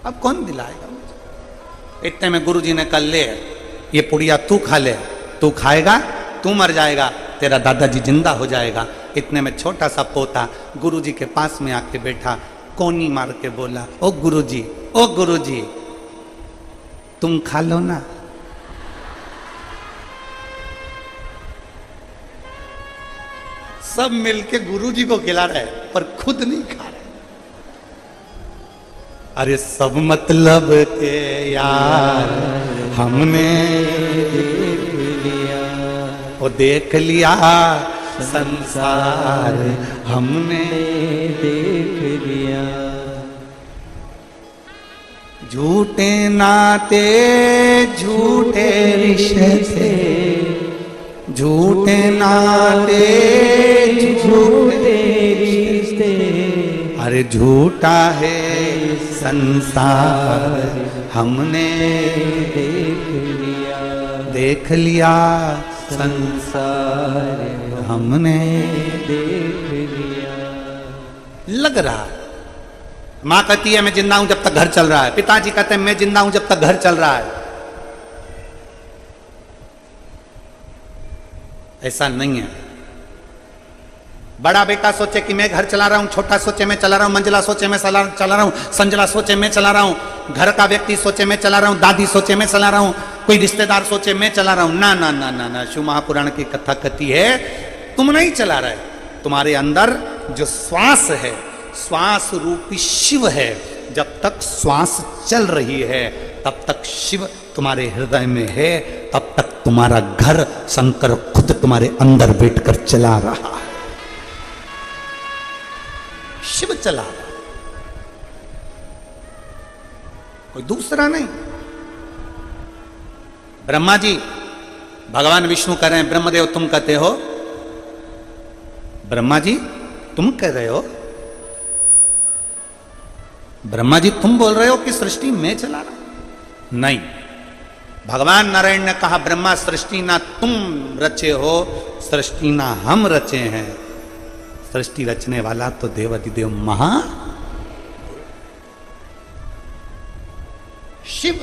अब कौन दिलाएगा मुझे? इतने में गुरुजी ने कहा ले ये पुड़िया तू खा ले, तू खाएगा तू मर जाएगा, तेरा दादाजी जिंदा हो जाएगा। इतने में छोटा सा पोता गुरुजी के पास में आके बैठा, कोनी मार के बोला ओ गुरुजी तुम खा लो ना। सब मिलके गुरुजी को खिला रहे पर खुद नहीं खा रहे। अरे सब मतलब के यार हमने देख लिया संसार हमने देख लिया। झूठे नाते झूठे रिश्ते, झूठे नाते झूठे रिश्ते, अरे झूठा है संसार हमने देख लिया संसार हमने देख लिया। लग रहा मां कहती है मैं जिंदा हूं जब तक घर चल रहा है, पिताजी कहते हैं मैं जिंदा हूं जब तक घर चल रहा है। ऐसा नहीं है। बड़ा बेटा सोचे कि मैं घर चला रहा हूं, छोटा सोचे मैं चला रहा हूं, मंजिला सोचे मैं चला रहा हूं, संजला सोचे मैं चला रहा हूं, घर का व्यक्ति सोचे मैं चला रहा हूं, दादी सोचे मैं चला रहा हूं, कोई रिश्तेदार सोचे मैं चला रहा हूं। ना ना ना ना ना, शिव महापुराण की कथा कहती है तुम नहीं चला रहे, तुम्हारे अंदर जो श्वास है, श्वास रूपी शिव है, जब तक श्वास चल रही है तब तक शिव तुम्हारे हृदय में है, तब तक तुम्हारा घर शंकर खुद तुम्हारे अंदर बैठकर चला रहा है। शिव चला रहा, कोई दूसरा नहीं। ब्रह्मा जी भगवान विष्णु कह रहे हैं ब्रह्मदेव तुम कहते हो, ब्रह्मा जी तुम कह रहे हो, ब्रह्मा जी तुम बोल रहे हो कि सृष्टि मैं चला रहा हूं? नहीं, भगवान नारायण ने कहा ब्रह्मा सृष्टि ना तुम रचे हो, सृष्टि ना हम रचे हैं, सृष्टि रचने वाला तो देवाधिदेव महा शिव।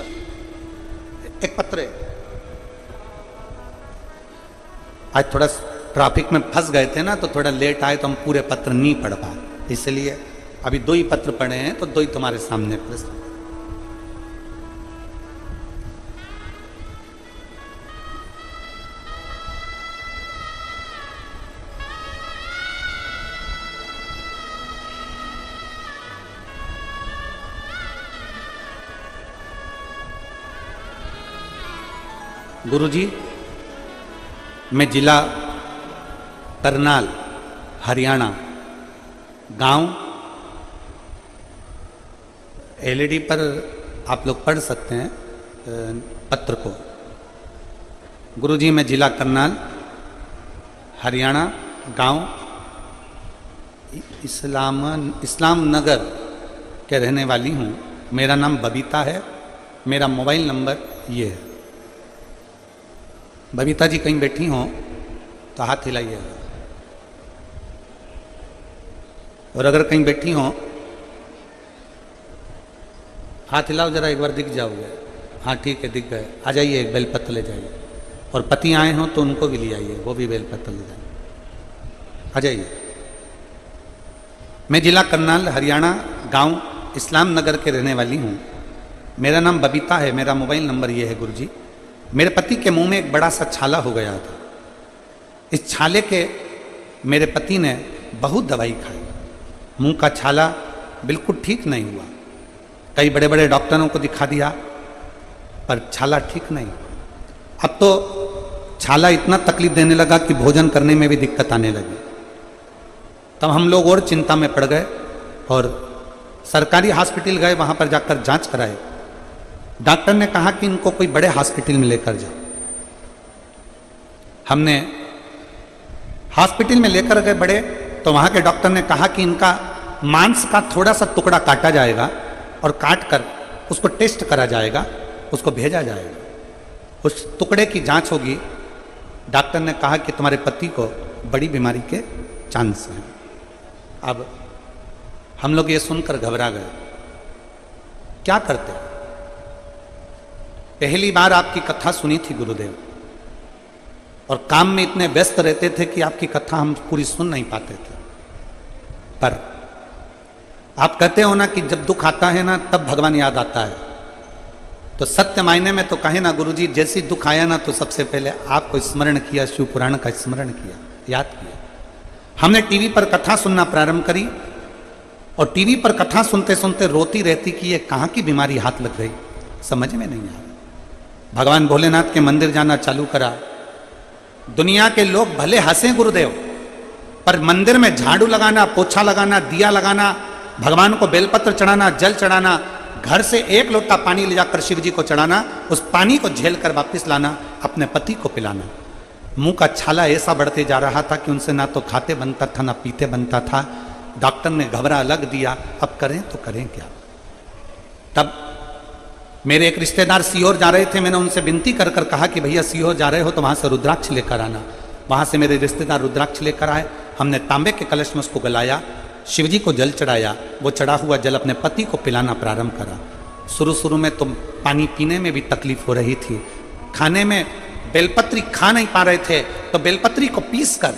एक पत्र है, आज थोड़ा ट्रैफिक में फंस गए थे ना, तो थोड़ा लेट आए तो हम पूरे पत्र नहीं पढ़ पाए, इसलिए अभी 2 ही पत्र पढ़े हैं, तो 2 ही तुम्हारे सामने प्रस्तुत। गुरुजी, मैं जिला करनाल, हरियाणा, गांव, एलईडी पर आप लोग पढ़ सकते हैं पत्र को। गुरुजी, मैं जिला करनाल, हरियाणा, गांव इस्लाम नगर के रहने वाली हूँ। मेरा नाम बबीता है। मेरा मोबाइल नंबर ये है। बबीता जी कहीं बैठी हों तो हाथ हिलाइएगा, और अगर कहीं बैठी हों हाथ हिलाओ जरा, एक बार दिख जाओगे। हाँ ठीक है, दिख गए। आ जाइए, एक बेलपत्र ले जाइए। और पति आए हों तो उनको भी ले आइए, वो भी बेलपत्र ले जाइए। आ जाइए। मैं जिला करनाल, हरियाणा, गांव इस्लाम नगर के रहने वाली हूँ। मेरा नाम बबीता है। मेरा मोबाइल नंबर ये है गुरुजी। मेरे पति के मुंह में एक बड़ा सा छाला हो गया था। इस छाले के मेरे पति ने बहुत दवाई खाई। मुंह का छाला बिल्कुल ठीक नहीं हुआ। कई बड़े बड़े डॉक्टरों को दिखा दिया, पर छाला ठीक नहीं। अब तो छाला इतना तकलीफ देने लगा कि भोजन करने में भी दिक्कत आने लगी। तब हम लोग और चिंता में पड़ गए और सरकारी हॉस्पिटल गए। वहां पर जाकर जांच कराए। डॉक्टर ने कहा कि इनको कोई बड़े हॉस्पिटल में लेकर जाओ। हमने हॉस्पिटल में लेकर गए बड़े, तो वहां के डॉक्टर ने कहा कि इनका मांस का थोड़ा सा टुकड़ा काटा जाएगा और काट कर उसको टेस्ट करा जाएगा, उसको भेजा जाएगा। उस टुकड़े की जांच होगी। डॉक्टर ने कहा कि तुम्हारे पति को बड़ी बीमारी के चांस हैं। अब हम लोग ये सुनकर घबरा गए। क्या करते? पहली बार आपकी कथा सुनी थी गुरुदेव, और काम में इतने व्यस्त रहते थे कि आपकी कथा हम पूरी सुन नहीं पाते थे। पर आप कहते हो ना कि जब दुख आता है ना तब भगवान याद आता है। तो सत्य मायने में तो कहे ना गुरुजी, जैसी दुख आया ना तो सबसे पहले आपको स्मरण किया, शिव पुराण का स्मरण किया, याद किया। हमने टीवी पर कथा सुनना प्रारंभ करी, और टीवी पर कथा सुनते सुनते रोती रहती कि ये कहाँ की बीमारी हाथ लग गई, समझ में नहीं आया। भगवान भोलेनाथ के मंदिर जाना चालू करा। दुनिया के लोग भले हंसे गुरुदेव, पर मंदिर में झाड़ू लगाना, पोछा लगाना, दिया लगाना, भगवान को बेलपत्र चढ़ाना, जल चढ़ाना, घर से एक लोटा पानी ले जाकर शिव जी को चढ़ाना, उस पानी को झेल कर वापिस लाना, अपने पति को पिलाना। मुंह का छाला ऐसा बढ़ते जा रहा था कि उनसे ना तो खाते बनता था ना पीते बनता था। डॉक्टर ने घबरा लग दिया, अब करें तो करें क्या। तब मेरे एक रिश्तेदार सीहोर जा रहे थे। मैंने उनसे विनती कर कर कहा कि भैया सीहोर जा रहे हो तो वहाँ से रुद्राक्ष लेकर आना। वहाँ से मेरे रिश्तेदार रुद्राक्ष लेकर आए। हमने तांबे के कलश में उसको गलाया, शिवजी को जल चढ़ाया। वो चढ़ा हुआ जल अपने पति को पिलाना प्रारंभ करा। शुरू में तो पानी पीने में भी तकलीफ हो रही थी। खाने में बेलपत्री खा नहीं पा रहे थे, तो बेलपत्री को पीस कर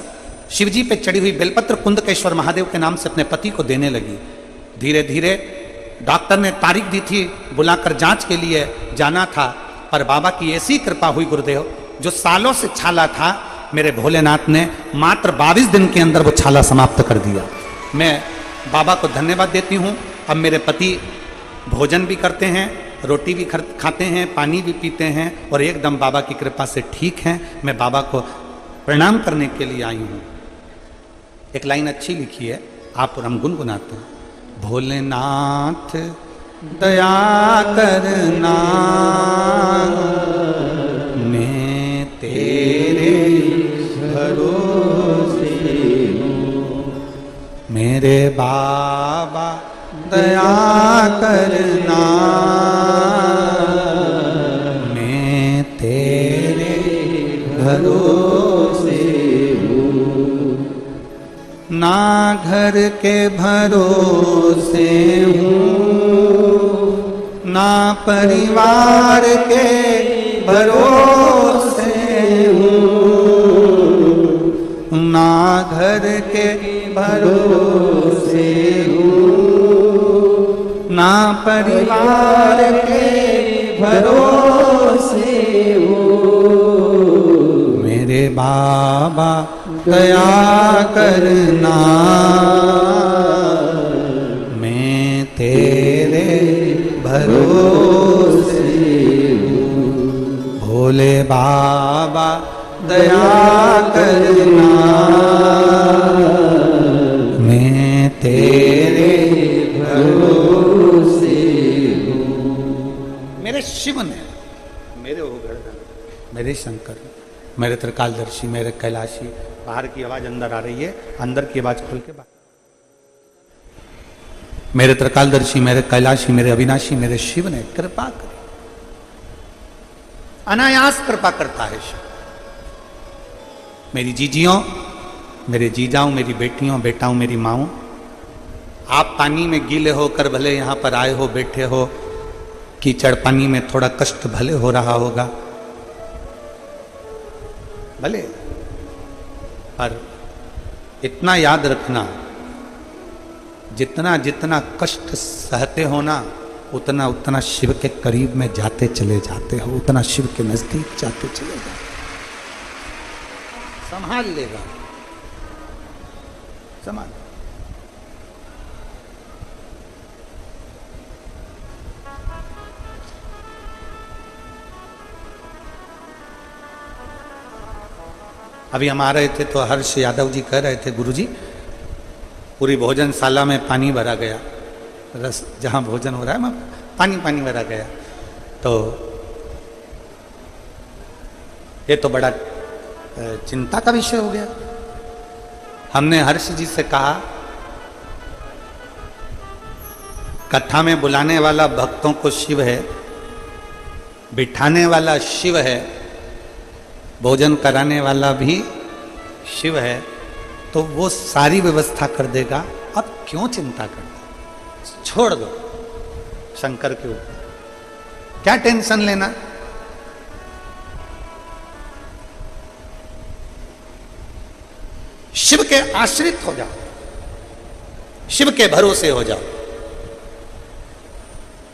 शिवजी पे चढ़ी हुई बेलपत्र कुंदकेश्वर महादेव के नाम से अपने पति को देने लगी। धीरे धीरे डॉक्टर ने तारीख दी थी, बुलाकर जांच के लिए जाना था, पर बाबा की ऐसी कृपा हुई गुरुदेव, जो सालों से छाला था, मेरे भोलेनाथ ने मात्र 22 दिन के अंदर वो छाला समाप्त कर दिया। मैं बाबा को धन्यवाद देती हूँ। अब मेरे पति भोजन भी करते हैं, रोटी भी खाते हैं, पानी भी पीते हैं, और एकदम बाबा की कृपा से ठीक हैं। मैं बाबा को प्रणाम करने के लिए आई हूँ। एक लाइन अच्छी लिखी है, आप और हम गुनगुनाते हैं। भोलेनाथ दया करना, मैं तेरे भरोसे हूँ। मेरे बाबा दया करना, मैं तेरे भरोसे हूँ। ना घर के भरोसे हूँ, ना परिवार के भरोसे हूँ, ना घर के भरोसे हूँ, ना परिवार के भरोसे हूँ। मेरे बाबा दया करना, मैं तेरे भरोसे हूँ। भोले बाबा दया करना, मैं तेरे भरोसे हूँ। मेरे शिव ने, मेरे ओगड़, मेरे शंकर, मेरे त्रिकालदर्शी, मेरे कैलाशी। बाहर की आवाज अंदर आ रही है, अंदर की आवाज खोल के बाहर। मेरे त्रिकालदर्शी, मेरे कैलाशी, मेरे अविनाशी, मेरे शिव ने कृपा करी। अनायास कृपा करता है शिव। मेरी जीजियों, मेरे जीजाओं, मेरी बेटियों, बेटाओं, मेरी माओं, आप पानी में गीले होकर भले यहां पर आए हो, बैठे हो, कीचड़ पानी में थोड़ा कष्ट भले हो रहा होगा, भले, पर इतना याद रखना, जितना जितना कष्ट सहते हो ना, उतना उतना शिव के करीब में जाते चले जाते हो, उतना शिव के नजदीक जाते चले जाते, संभाल लेगा, संभाल। अभी हम आ रहे थे तो हर्ष यादव जी कह रहे थे, गुरुजी पूरी भोजनशाला में पानी भरा गया, रस जहाँ भोजन हो रहा है वहाँ पानी पानी भरा गया। तो ये तो बड़ा चिंता का विषय हो गया। हमने हर्ष जी से कहा, कथा में बुलाने वाला भक्तों को शिव है, बिठाने वाला शिव है, भोजन कराने वाला भी शिव है, तो वो सारी व्यवस्था कर देगा, अब क्यों चिंता करना, छोड़ दो शंकर के ऊपर, क्या टेंशन लेना। शिव के आश्रित हो जाओ, शिव के भरोसे हो जाओ,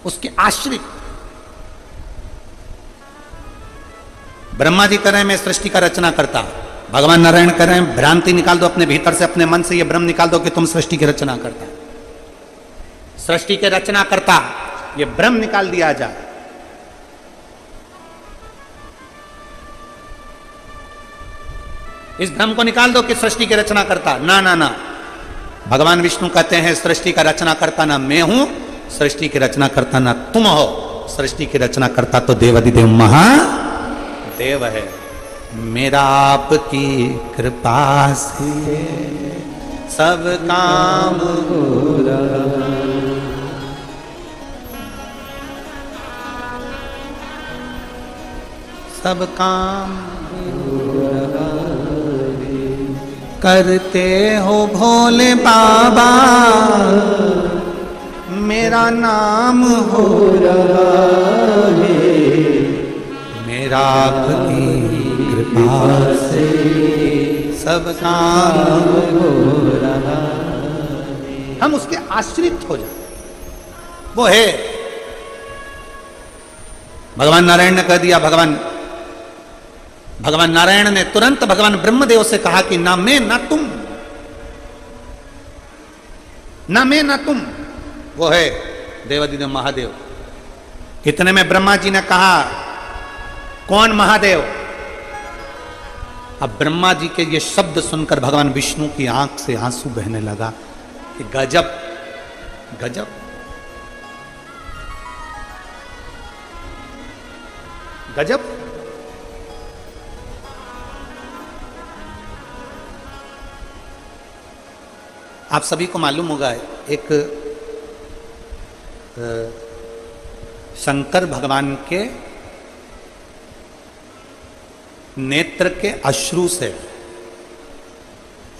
उसके आश्रित। ब्रह्मा जी कह रहे हैं मैं सृष्टि का रचना करता, भगवान नारायण कह रहे हैं भ्रांति निकाल दो अपने भीतर से, अपने मन से ये भ्रम निकाल दो कि तुम सृष्टि की रचना करता, सृष्टि के रचना करता, ये भ्रम निकाल दिया जाए। इस भ्रम को निकाल दो कि सृष्टि की रचना करता, ना ना ना, भगवान विष्णु कहते हैं सृष्टि का रचना करता ना मैं हूं, सृष्टि की रचना करता ना तुम हो, सृष्टि की रचना करता तो देवाधिदेव महादेव है। मेरा आपकी कृपा से सब काम हो रहा, सब काम हो रहा, करते हो भोले बाबा मेरा नाम हो रहा है, मेरा आपकी कृपा से सब काम हो रहा है। हम उसके आश्रित हो जाए, वो है। भगवान नारायण ने कह दिया, भगवान नारायण ने तुरंत भगवान ब्रह्मदेव से कहा कि ना मैं ना तुम, ना मैं ना तुम, वो है देवाधिदेव महादेव। इतने में ब्रह्मा जी ने कहा कौन महादेव? अब ब्रह्मा जी के ये शब्द सुनकर भगवान विष्णु की आंख से आंसू बहने लगा कि गजब गजब, गजब। आप सभी को मालूम होगा एक शंकर भगवान के नेत्र के अश्रु से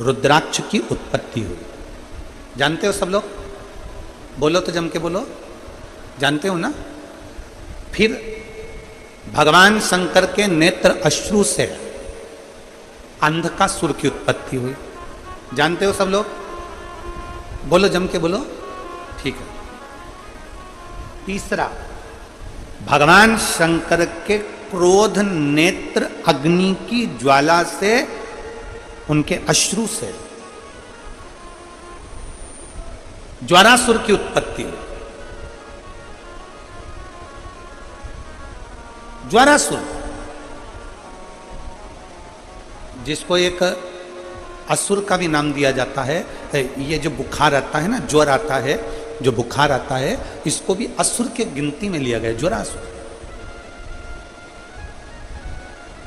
रुद्राक्ष की उत्पत्ति हुई। जानते हो सब लोग? बोलो तो जम के बोलो, जानते हो ना? फिर भगवान शंकर के नेत्र अश्रु से अंधकासुर की उत्पत्ति हुई। जानते हो सब लोग? बोलो जम के बोलो, ठीक है। तीसरा, भगवान शंकर के क्रोध नेत्र अग्नि की ज्वाला से, उनके अश्रु से ज्वारासुर की उत्पत्ति हुई। ज्वारासुर जिसको एक असुर का भी नाम दिया जाता है। ये जो बुखार आता है ना, ज्वर आता है, जो बुखार आता है, इसको भी असुर के गिनती में लिया गया, ज्वरासुर।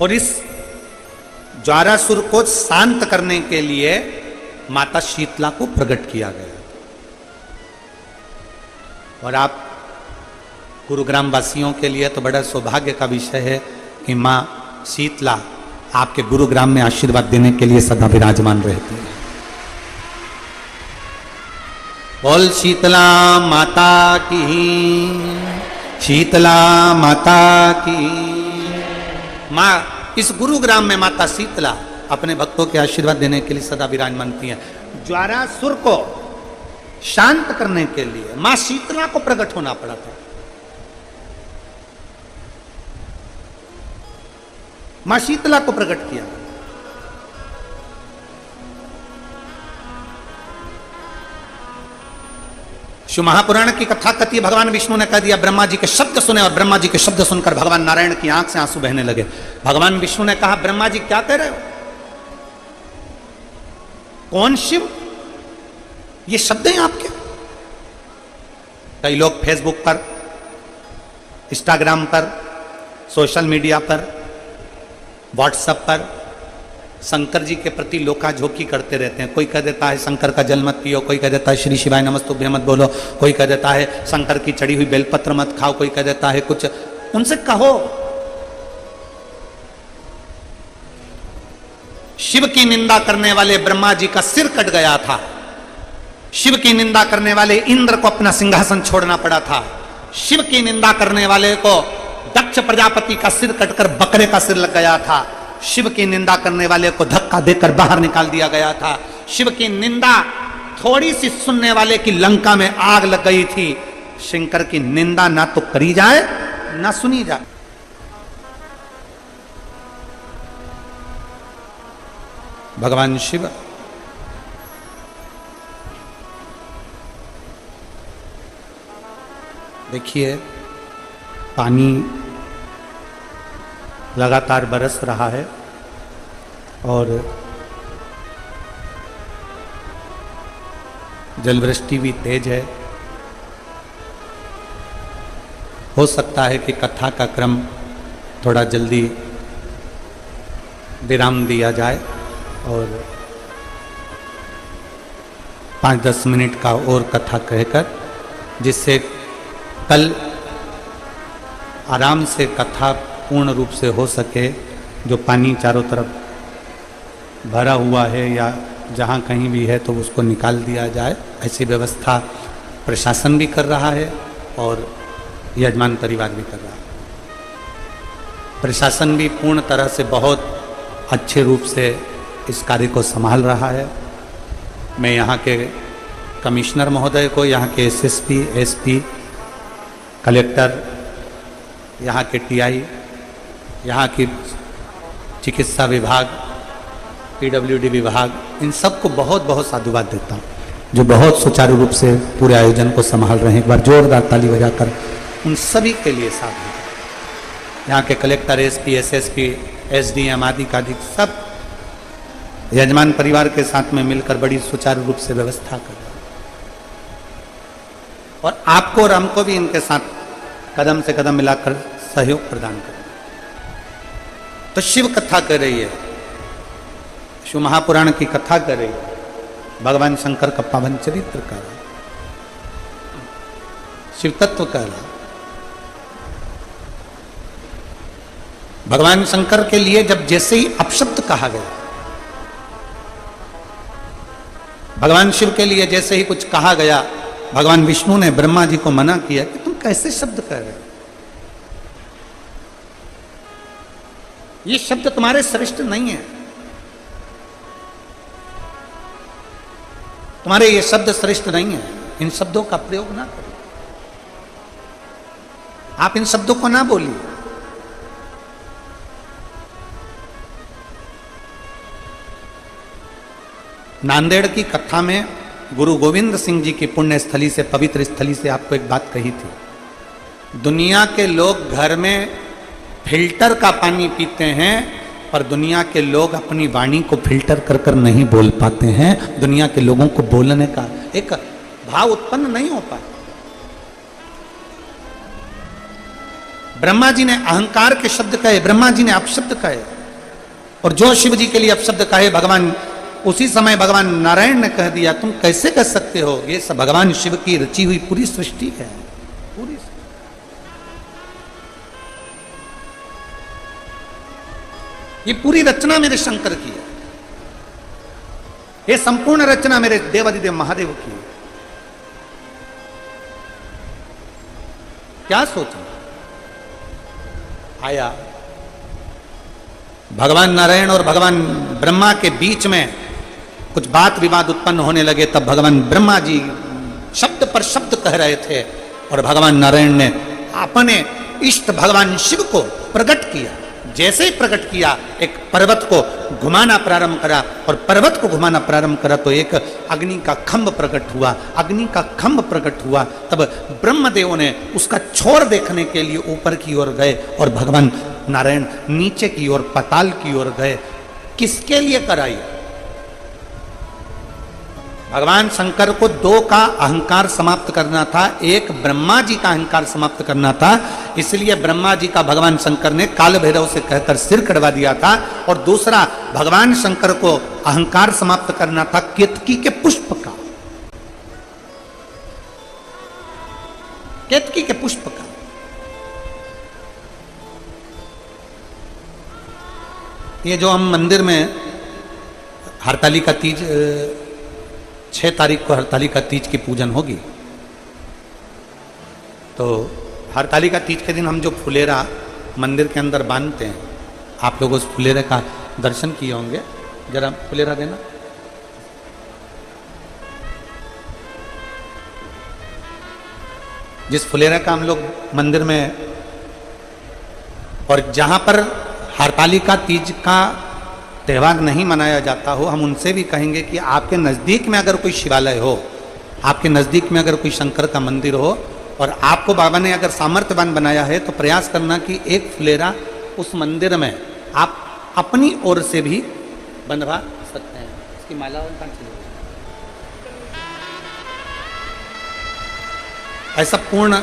और इस ज्वारासुर को शांत करने के लिए माता शीतला को प्रकट किया गया। और आप गुरुग्राम वासियों के लिए तो बड़ा सौभाग्य का विषय है कि मां शीतला आपके गुरुग्राम में आशीर्वाद देने के लिए सदा विराजमान रहती है। बोल शीतला माता की, शीतला माता की। मां इस गुरुग्राम में माता शीतला अपने भक्तों के आशीर्वाद देने के लिए सदा विराजमान थी है। ज्वारासुर को शांत करने के लिए मां शीतला को प्रकट होना पड़ा था। मां शीतला को प्रकट किया। शिव महापुराण की कथा कथी, भगवान विष्णु ने कह दिया, ब्रह्मा जी के शब्द सुने, और ब्रह्मा जी के शब्द सुनकर भगवान नारायण की आंख से आंसू बहने लगे। भगवान विष्णु ने कहा, ब्रह्मा जी क्या कह रहे हो? कौन शिव? ये शब्द हैं आपके? कई लोग फेसबुक पर, इंस्टाग्राम पर, सोशल मीडिया पर, व्हाट्सएप पर शंकर जी के प्रति लोकाझोंकी करते रहते हैं। कोई कह देता है शंकर का जल मत पियो, कोई कह देता है श्री शिवाय नमस्तुभ्यं मत बोलो, कोई कह देता है शंकर की चढ़ी हुई बेलपत्र मत खाओ, कोई कह देता है कुछ। उनसे कहो, शिव की निंदा करने वाले ब्रह्मा जी का सिर कट गया था। शिव की निंदा करने वाले इंद्र को अपना सिंहासन छोड़ना पड़ा था। शिव की निंदा करने वाले को दक्ष प्रजापति का सिर कटकर बकरे का सिर लग गया था। शिव की निंदा करने वाले को धक्का देकर बाहर निकाल दिया गया था। शिव की निंदा थोड़ी सी सुनने वाले की लंका में आग लग गई थी। शंकर की निंदा ना तो करी जाए ना सुनी जाए। भगवान शिव देखिए, पानी लगातार बरस रहा है और जलवृष्टि भी तेज है। हो सकता है कि कथा का क्रम थोड़ा जल्दी विराम दिया जाए और 5-10 मिनट का और कथा कहकर, जिससे कल आराम से कथा पूर्ण रूप से हो सके। जो पानी चारों तरफ भरा हुआ है या जहाँ कहीं भी है तो उसको निकाल दिया जाए। ऐसी व्यवस्था प्रशासन भी कर रहा है और यजमान परिवार भी कर रहा है। प्रशासन भी पूर्ण तरह से बहुत अच्छे रूप से इस कार्य को संभाल रहा है। मैं यहाँ के कमिश्नर महोदय को, यहाँ के एसएसपी, एसपी, कलेक्टर, यहाँ के टीआई, यहाँ की चिकित्सा विभाग, पीडब्ल्यूडी विभाग, इन सबको बहुत बहुत साधुवाद देता हूँ, जो बहुत सुचारू रूप से पूरे आयोजन को संभाल रहे हैं। एक बार जोरदार ताली बजाकर उन सभी के लिए साधु। यहाँ के कलेक्टर, एसपी, एसएसपी, एसडीएम आदि का अधिक सब यजमान परिवार के साथ में मिलकर बड़ी सुचारू रूप से व्यवस्था कर रहे हैं। और आपको और हमको भी इनके साथ कदम से कदम मिलाकर सहयोग प्रदान करें। तो शिव कथा कर रही है, शिव महापुराण की कथा कर रही है, भगवान शंकर का पावन चरित्र कर रहा है, शिव तत्व कर रहा है। भगवान शंकर के लिए जब जैसे ही अपशब्द कहा गया, भगवान शिव के लिए जैसे ही कुछ कहा गया, भगवान विष्णु ने ब्रह्मा जी को मना किया कि तुम कैसे शब्द कह रहे हो, ये शब्द तुम्हारे श्रेष्ठ नहीं है, तुम्हारे ये शब्द श्रेष्ठ नहीं है, इन शब्दों का प्रयोग ना करो, आप इन शब्दों को ना बोलिए। नांदेड़ की कथा में गुरु गोविंद सिंह जी की पुण्य स्थली से, पवित्र स्थली से आपको एक बात कही थी। दुनिया के लोग घर में फिल्टर का पानी पीते हैं पर दुनिया के लोग अपनी वाणी को फिल्टर कर कर नहीं बोल पाते हैं। दुनिया के लोगों को बोलने का एक भाव उत्पन्न नहीं हो पाता। ब्रह्मा जी ने अहंकार के शब्द कहे, ब्रह्मा जी ने अपशब्द कहे, और जो शिव जी के लिए अपशब्द कहे भगवान, उसी समय भगवान नारायण ने कह दिया तुम कैसे कह सकते हो, ये सब भगवान शिव की रची हुई पूरी सृष्टि है, पूरी। ये पूरी रचना मेरे शंकर की है, ये संपूर्ण रचना मेरे देवादिदेव महादेव की है। क्या सोचा? आया भगवान नारायण और भगवान ब्रह्मा के बीच में कुछ बात विवाद उत्पन्न होने लगे, तब भगवान ब्रह्मा जी शब्द पर शब्द कह रहे थे और भगवान नारायण ने अपने इष्ट भगवान शिव को प्रकट किया। जैसे ही प्रकट किया, एक पर्वत को घुमाना प्रारंभ करा, और पर्वत को घुमाना प्रारंभ करा तो एक अग्नि का खंभ प्रकट हुआ। अग्नि का खंभ प्रकट हुआ, तब ब्रह्मदेव ने उसका छोर देखने के लिए ऊपर की ओर गए और भगवान नारायण नीचे की ओर पाताल की ओर गए। किसके लिए कराई? भगवान शंकर को दो का अहंकार समाप्त करना था, एक ब्रह्मा जी का अहंकार समाप्त करना था। इसलिए ब्रह्मा जी का भगवान शंकर ने काल भैरव से कहकर सिर कटवा दिया था, और दूसरा भगवान शंकर को अहंकार समाप्त करना था केतकी के पुष्प का, केतकी के पुष्प का। ये जो हम मंदिर में हरतालिका तीज 6 तारीख को हरतालिका तीज की पूजन होगी, तो हरतालिका तीज के दिन हम जो फुलेरा मंदिर के अंदर बांधते हैं, आप लोग उस फुलेरे का दर्शन किए होंगे। जरा फुलेरा देना। जिस फुलेरा का हम लोग मंदिर में, और जहां पर हरतालिका तीज का त्यौहार नहीं मनाया जाता हो, हम उनसे भी कहेंगे कि आपके नज़दीक में अगर कोई शिवालय हो, आपके नज़दीक में अगर कोई शंकर का मंदिर हो, और आपको बाबा ने अगर सामर्थ्यवान बनाया है, तो प्रयास करना कि एक फुलेरा उस मंदिर में आप अपनी ओर से भी बंधवा सकते हैं। इसकी माला कहाँ चली? ऐसा पूर्ण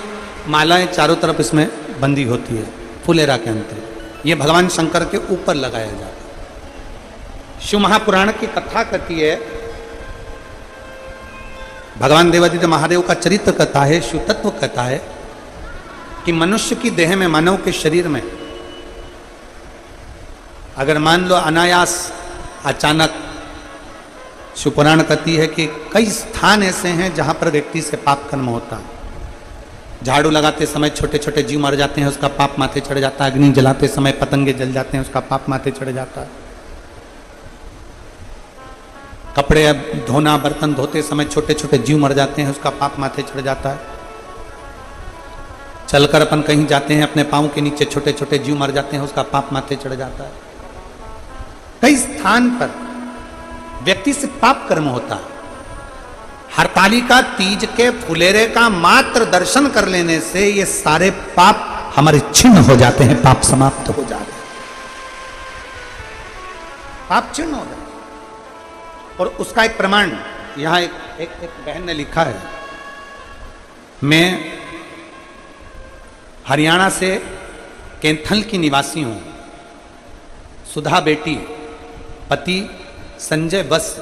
मालाएं चारों तरफ इसमें बंदी होती है फुलेरा के अंतर। ये भगवान शंकर के ऊपर लगाया जाता है। शिव महापुराण की कथा कहती है, भगवान देवादिदेव महादेव का चरित्र कथा है, शिव तत्व कथा है कि मनुष्य की देह में, मानव के शरीर में अगर मान लो अनायास अचानक, शिव पुराण कहती है कि कई स्थान ऐसे हैं जहां पर व्यक्ति से पाप कर्म होता है। झाड़ू लगाते समय छोटे छोटे जीव मर जाते हैं, उसका पाप माथे चढ़ जाता है। अग्नि जलाते समय पतंगे जल जाते हैं, उसका पाप माथे चढ़ जाता है। कपड़े धोना, बर्तन धोते समय छोटे छोटे जीव मर जाते हैं, उसका पाप माथे चढ़ जाता है। चलकर अपन कहीं जाते हैं, अपने पांव के नीचे छोटे छोटे जीव मर जाते हैं, उसका पाप माथे चढ़ जाता है। कई स्थान पर व्यक्ति से पाप कर्म होता है। हरतालिका तीज के फुलेरे का मात्र दर्शन कर लेने से ये सारे पाप हमारे छिन्न हो जाते हैं, पाप समाप्त हो जाते हैं, पाप छिन्न हो जाते हैं। और उसका एक प्रमाण यहां एक बहन ने लिखा है, मैं हरियाणा से कैंथल की निवासी हूं, सुधा बेटी, पति संजय बस,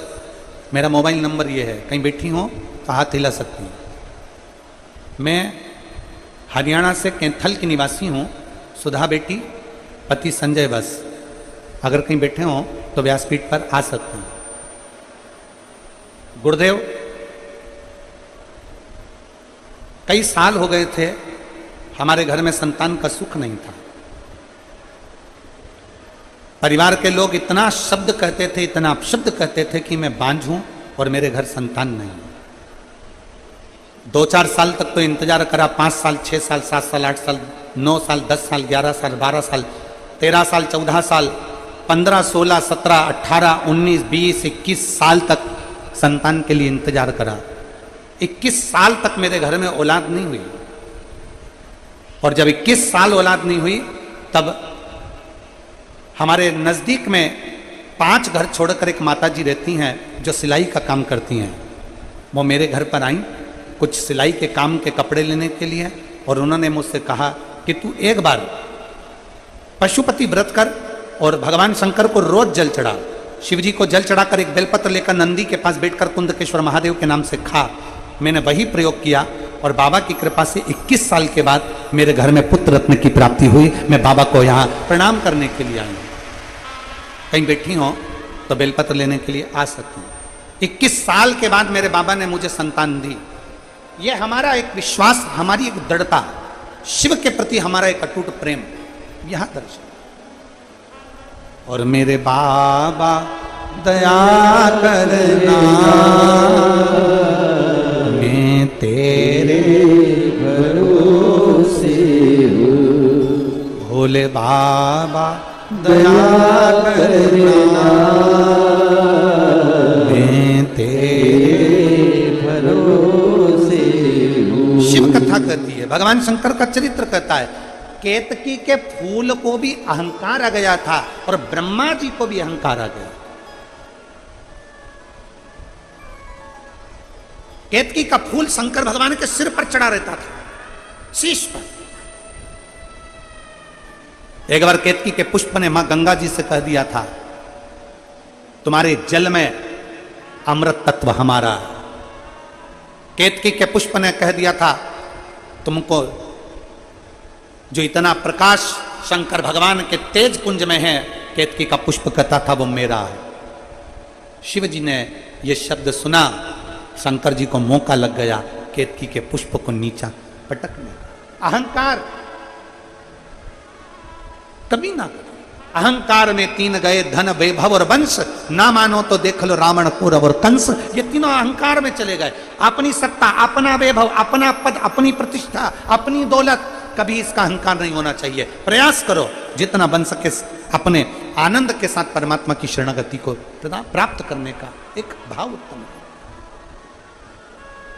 मेरा मोबाइल नंबर ये है, कहीं बैठी हो तो हाथ हिला सकती हूँ। मैं हरियाणा से कैंथल की निवासी हूँ, सुधा बेटी, पति संजय बस, अगर कहीं बैठे हो तो व्यासपीठ पर आ सकते हैं। गुरुदेव, कई साल हो गए थे हमारे घर में संतान का सुख नहीं था। परिवार के लोग इतना शब्द कहते थे, इतना अपशब्द कहते थे कि मैं बांझ हूं और मेरे घर संतान नहीं। 2-4 साल तक तो इंतजार करा, 5 साल, 6 साल, 7 साल, 8 साल, 9 साल, 10 साल, 11 साल, 12 साल, 13 साल, 14 साल, 15, 16, 17, 18, 19, 20, 21 साल तक संतान के लिए इंतजार करा। 21 साल तक मेरे घर में औलाद नहीं हुई, और जब 21 साल औलाद नहीं हुई तब हमारे नज़दीक में 5 घर छोड़कर एक माता जी रहती हैं जो सिलाई का काम करती हैं। वो मेरे घर पर आई कुछ सिलाई के काम के कपड़े लेने के लिए, और उन्होंने मुझसे कहा कि तू एक बार पशुपति व्रत कर और भगवान शंकर को रोज जल चढ़ा, शिव जी को जल चढ़ाकर एक बेलपत्र लेकर नंदी के पास बैठकर कुंदकेश्वर महादेव के नाम से खा। मैंने वही प्रयोग किया और बाबा की कृपा से 21 साल के बाद मेरे घर में पुत्र रत्न की प्राप्ति हुई। मैं बाबा को यहाँ प्रणाम करने के लिए आई हूँ। कहीं बैठी हो तो बेलपत्र लेने के लिए आ सकती हूँ। 21 साल के बाद मेरे बाबा ने मुझे संतान दी। ये हमारा एक विश्वास, हमारी एक दृढ़ता, शिव के प्रति हमारा एक अटूट प्रेम यहां दर्शन। और मेरे बाबा दया करना, मैं तेरे भरोसे हूँ। भोले बाबा दया करना, मैं तेरे भरोसे हूँ। शिव कथा कहती है, भगवान शंकर का चरित्र कहता है, केतकी के फूल को भी अहंकार आ गया था और ब्रह्मा जी को भी अहंकार आ गया। केतकी का फूल शंकर भगवान के सिर पर चढ़ा रहता था, शीश पर। एक बार केतकी के पुष्प ने मां गंगा जी से कह दिया था, तुम्हारे जल में अमृत तत्व हमारा। केतकी के पुष्प ने कह दिया था, तुमको जो इतना प्रकाश शंकर भगवान के तेज कुंज में है, केतकी का पुष्प कहता था वो मेरा है। शिव जी ने यह शब्द सुना, शंकर जी को मौका लग गया केतकी के पुष्प को नीचा पटकने। अहंकार कभी ना करो। अहंकार में 3 गए, धन वैभव और वंश, ना मानो तो देख लो रावण कौरव और कंस। ये तीनों अहंकार में चले गए। अपनी सत्ता, अपना वैभव, अपना पद, अपनी प्रतिष्ठा, अपनी दौलत, कभी इसका अहंकार नहीं होना चाहिए। प्रयास करो जितना बन सके अपने आनंद के साथ परमात्मा की शरणागति को प्राप्त करने का एक भाव उत्पन्न करो।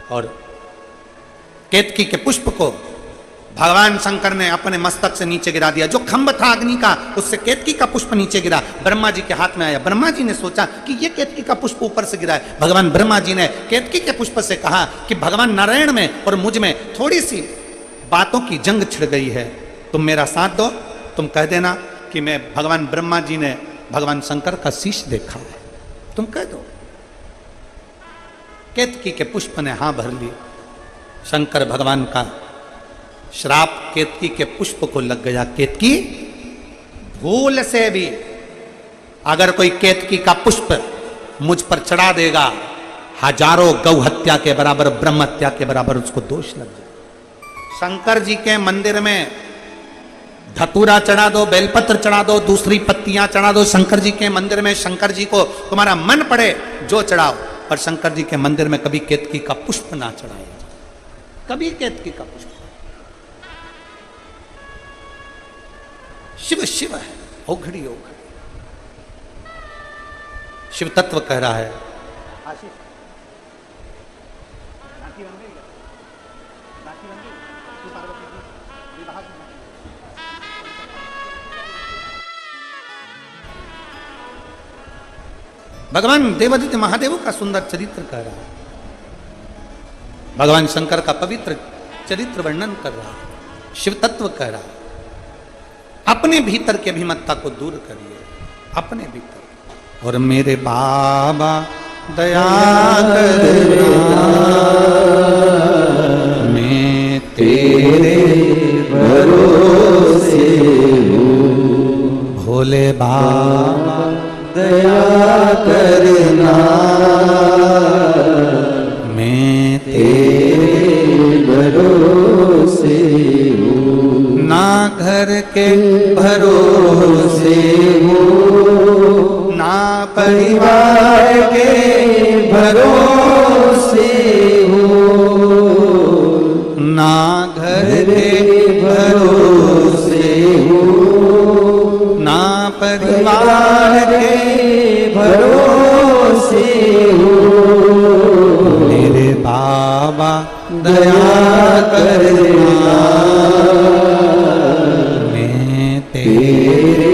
और केतकी के पुष्प को भगवान शंकर ने अपने मस्तक से नीचे गिरा दिया। जो खंभ था अग्नि का, उससे केतकी का पुष्प नीचे गिरा, ब्रह्मा जी के हाथ में आया। ब्रह्मा जी ने सोचा कि ये केतकी का पुष्प ऊपर से गिरा है। भगवान ब्रह्मा जी ने केतकी के पुष्प से कहा कि भगवान नारायण में और मुझ में थोड़ी सी बातों की जंग छिड़ गई है, तुम मेरा साथ दो। तुम कह देना कि मैं भगवान ब्रह्मा जी ने भगवान शंकर का शीश देखा है, तुम कह दो। केतकी के पुष्प ने हां भर ली। शंकर भगवान का श्राप केतकी के पुष्प को लग गया। केतकी, भूल से भी अगर कोई केतकी का पुष्प मुझ पर चढ़ा देगा, हजारों गौ हत्या के बराबर, ब्रह्म हत्या के बराबर उसको दोष लग जाए। शंकर जी के मंदिर में धतूरा चढ़ा दो, बेलपत्र चढ़ा दो, दूसरी पत्तियां चढ़ा दो। शंकर जी के मंदिर में शंकर जी को तुम्हारा मन पड़े जो चढ़ाओ, और शंकर जी के मंदिर में कभी केतकी का पुष्प ना चढ़ाया, कभी केतकी का पुष्प। शिव शिव है, ओघड़ी ओघड़ी। शिव तत्व कह रहा है। भगवान देवादित्य महादेव का सुंदर चरित्र कह रहा है। भगवान शंकर का पवित्र चरित्र वर्णन कर रहा है। शिव तत्व कह रहा है। अपने भीतर की अभिमत्ता को दूर करिए, अपने भीतर। और मेरे बाबा दया करना, मैं तेरे भरोसे हूँ। भोले बाबा दया करना, मैं तेरे भरोसे हूँ। ना घर के भरोसे हूँ, ना परिवार के भरोसे हूँ, ना घर के भरोसे हूँ, ना परिवार के भरोसे हूँ। मेरे बाबा दया करना, मैं तेरे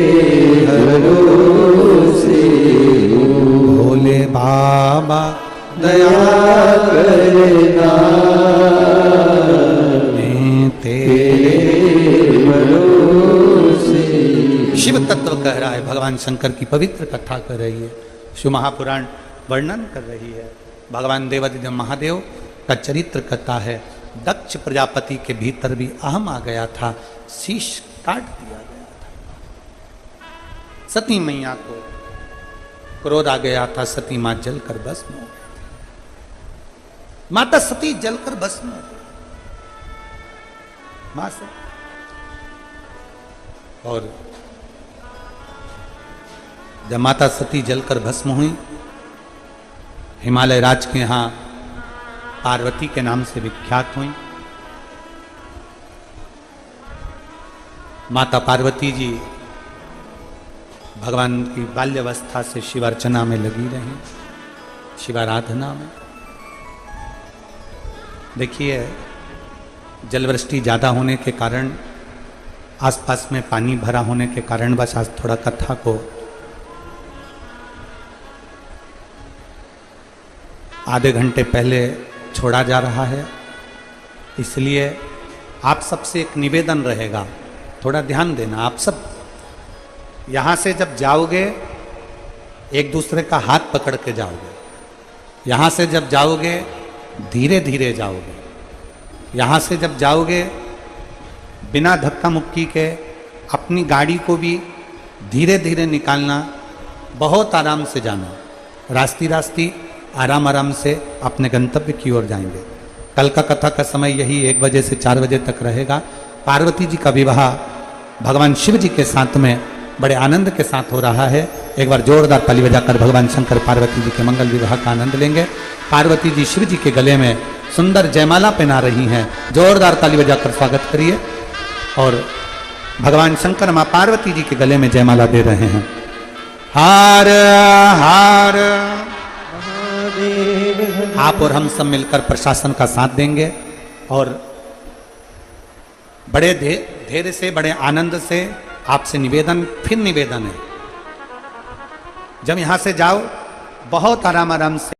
शिव तत्व कह रहा है, भगवान शंकर की पवित्र कथा कर रही है, शिव महापुराण वर्णन कर रही है। भगवान देवादिदेव महादेव का चरित्र कथा है। दक्ष प्रजापति के भीतर भी अहम आ गया था, शीश काट दिया गया था। सती मैया को क्रोध आ गया था, सती मां जलकर भस्म हो गई। माता सती जलकर भस्म हो गई, मां से। और जब माता सती जलकर भस्म हुई, हिमालय राज के यहां पार्वती के नाम से विख्यात हुई। माता पार्वती जी भगवान की बाल्यावस्था से शिवार्चना में लगी रही, शिवाराधना में। देखिए, जलवृष्टि ज़्यादा होने के कारण, आसपास में पानी भरा होने के कारण बस आज थोड़ा कथा को आधे घंटे पहले छोड़ा जा रहा है। इसलिए आप सबसे एक निवेदन रहेगा, थोड़ा ध्यान देना। आप सब यहाँ से जब जाओगे, एक दूसरे का हाथ पकड़ के जाओगे। यहाँ से जब जाओगे, धीरे धीरे जाओगे। यहाँ से जब जाओगे, बिना धक्का मुक्की के अपनी गाड़ी को भी धीरे धीरे निकालना, बहुत आराम से जाना। रास्ती रास्ती आराम आराम से अपने गंतव्य की ओर जाएंगे। कल का कथा का समय यही 1 बजे से 4 बजे तक रहेगा। पार्वती जी का विवाह भगवान शिव जी के साथ में बड़े आनंद के साथ हो रहा है। एक बार जोरदार ताली बजाकर भगवान शंकर पार्वती जी के मंगल विवाह का आनंद लेंगे। पार्वती जी शिव जी के गले में सुंदर जयमाला पहना रही हैं। जोरदार ताली बजाकर स्वागत करिए। और भगवान शंकर मां पार्वती जी के गले में जयमाला दे रहे हैं। हार हार आप और हम सब मिलकर प्रशासन का साथ देंगे और बड़े धैर्य से, बड़े आनंद से आपसे निवेदन, फिर निवेदन है, जब यहां से जाओ बहुत आराम आराम से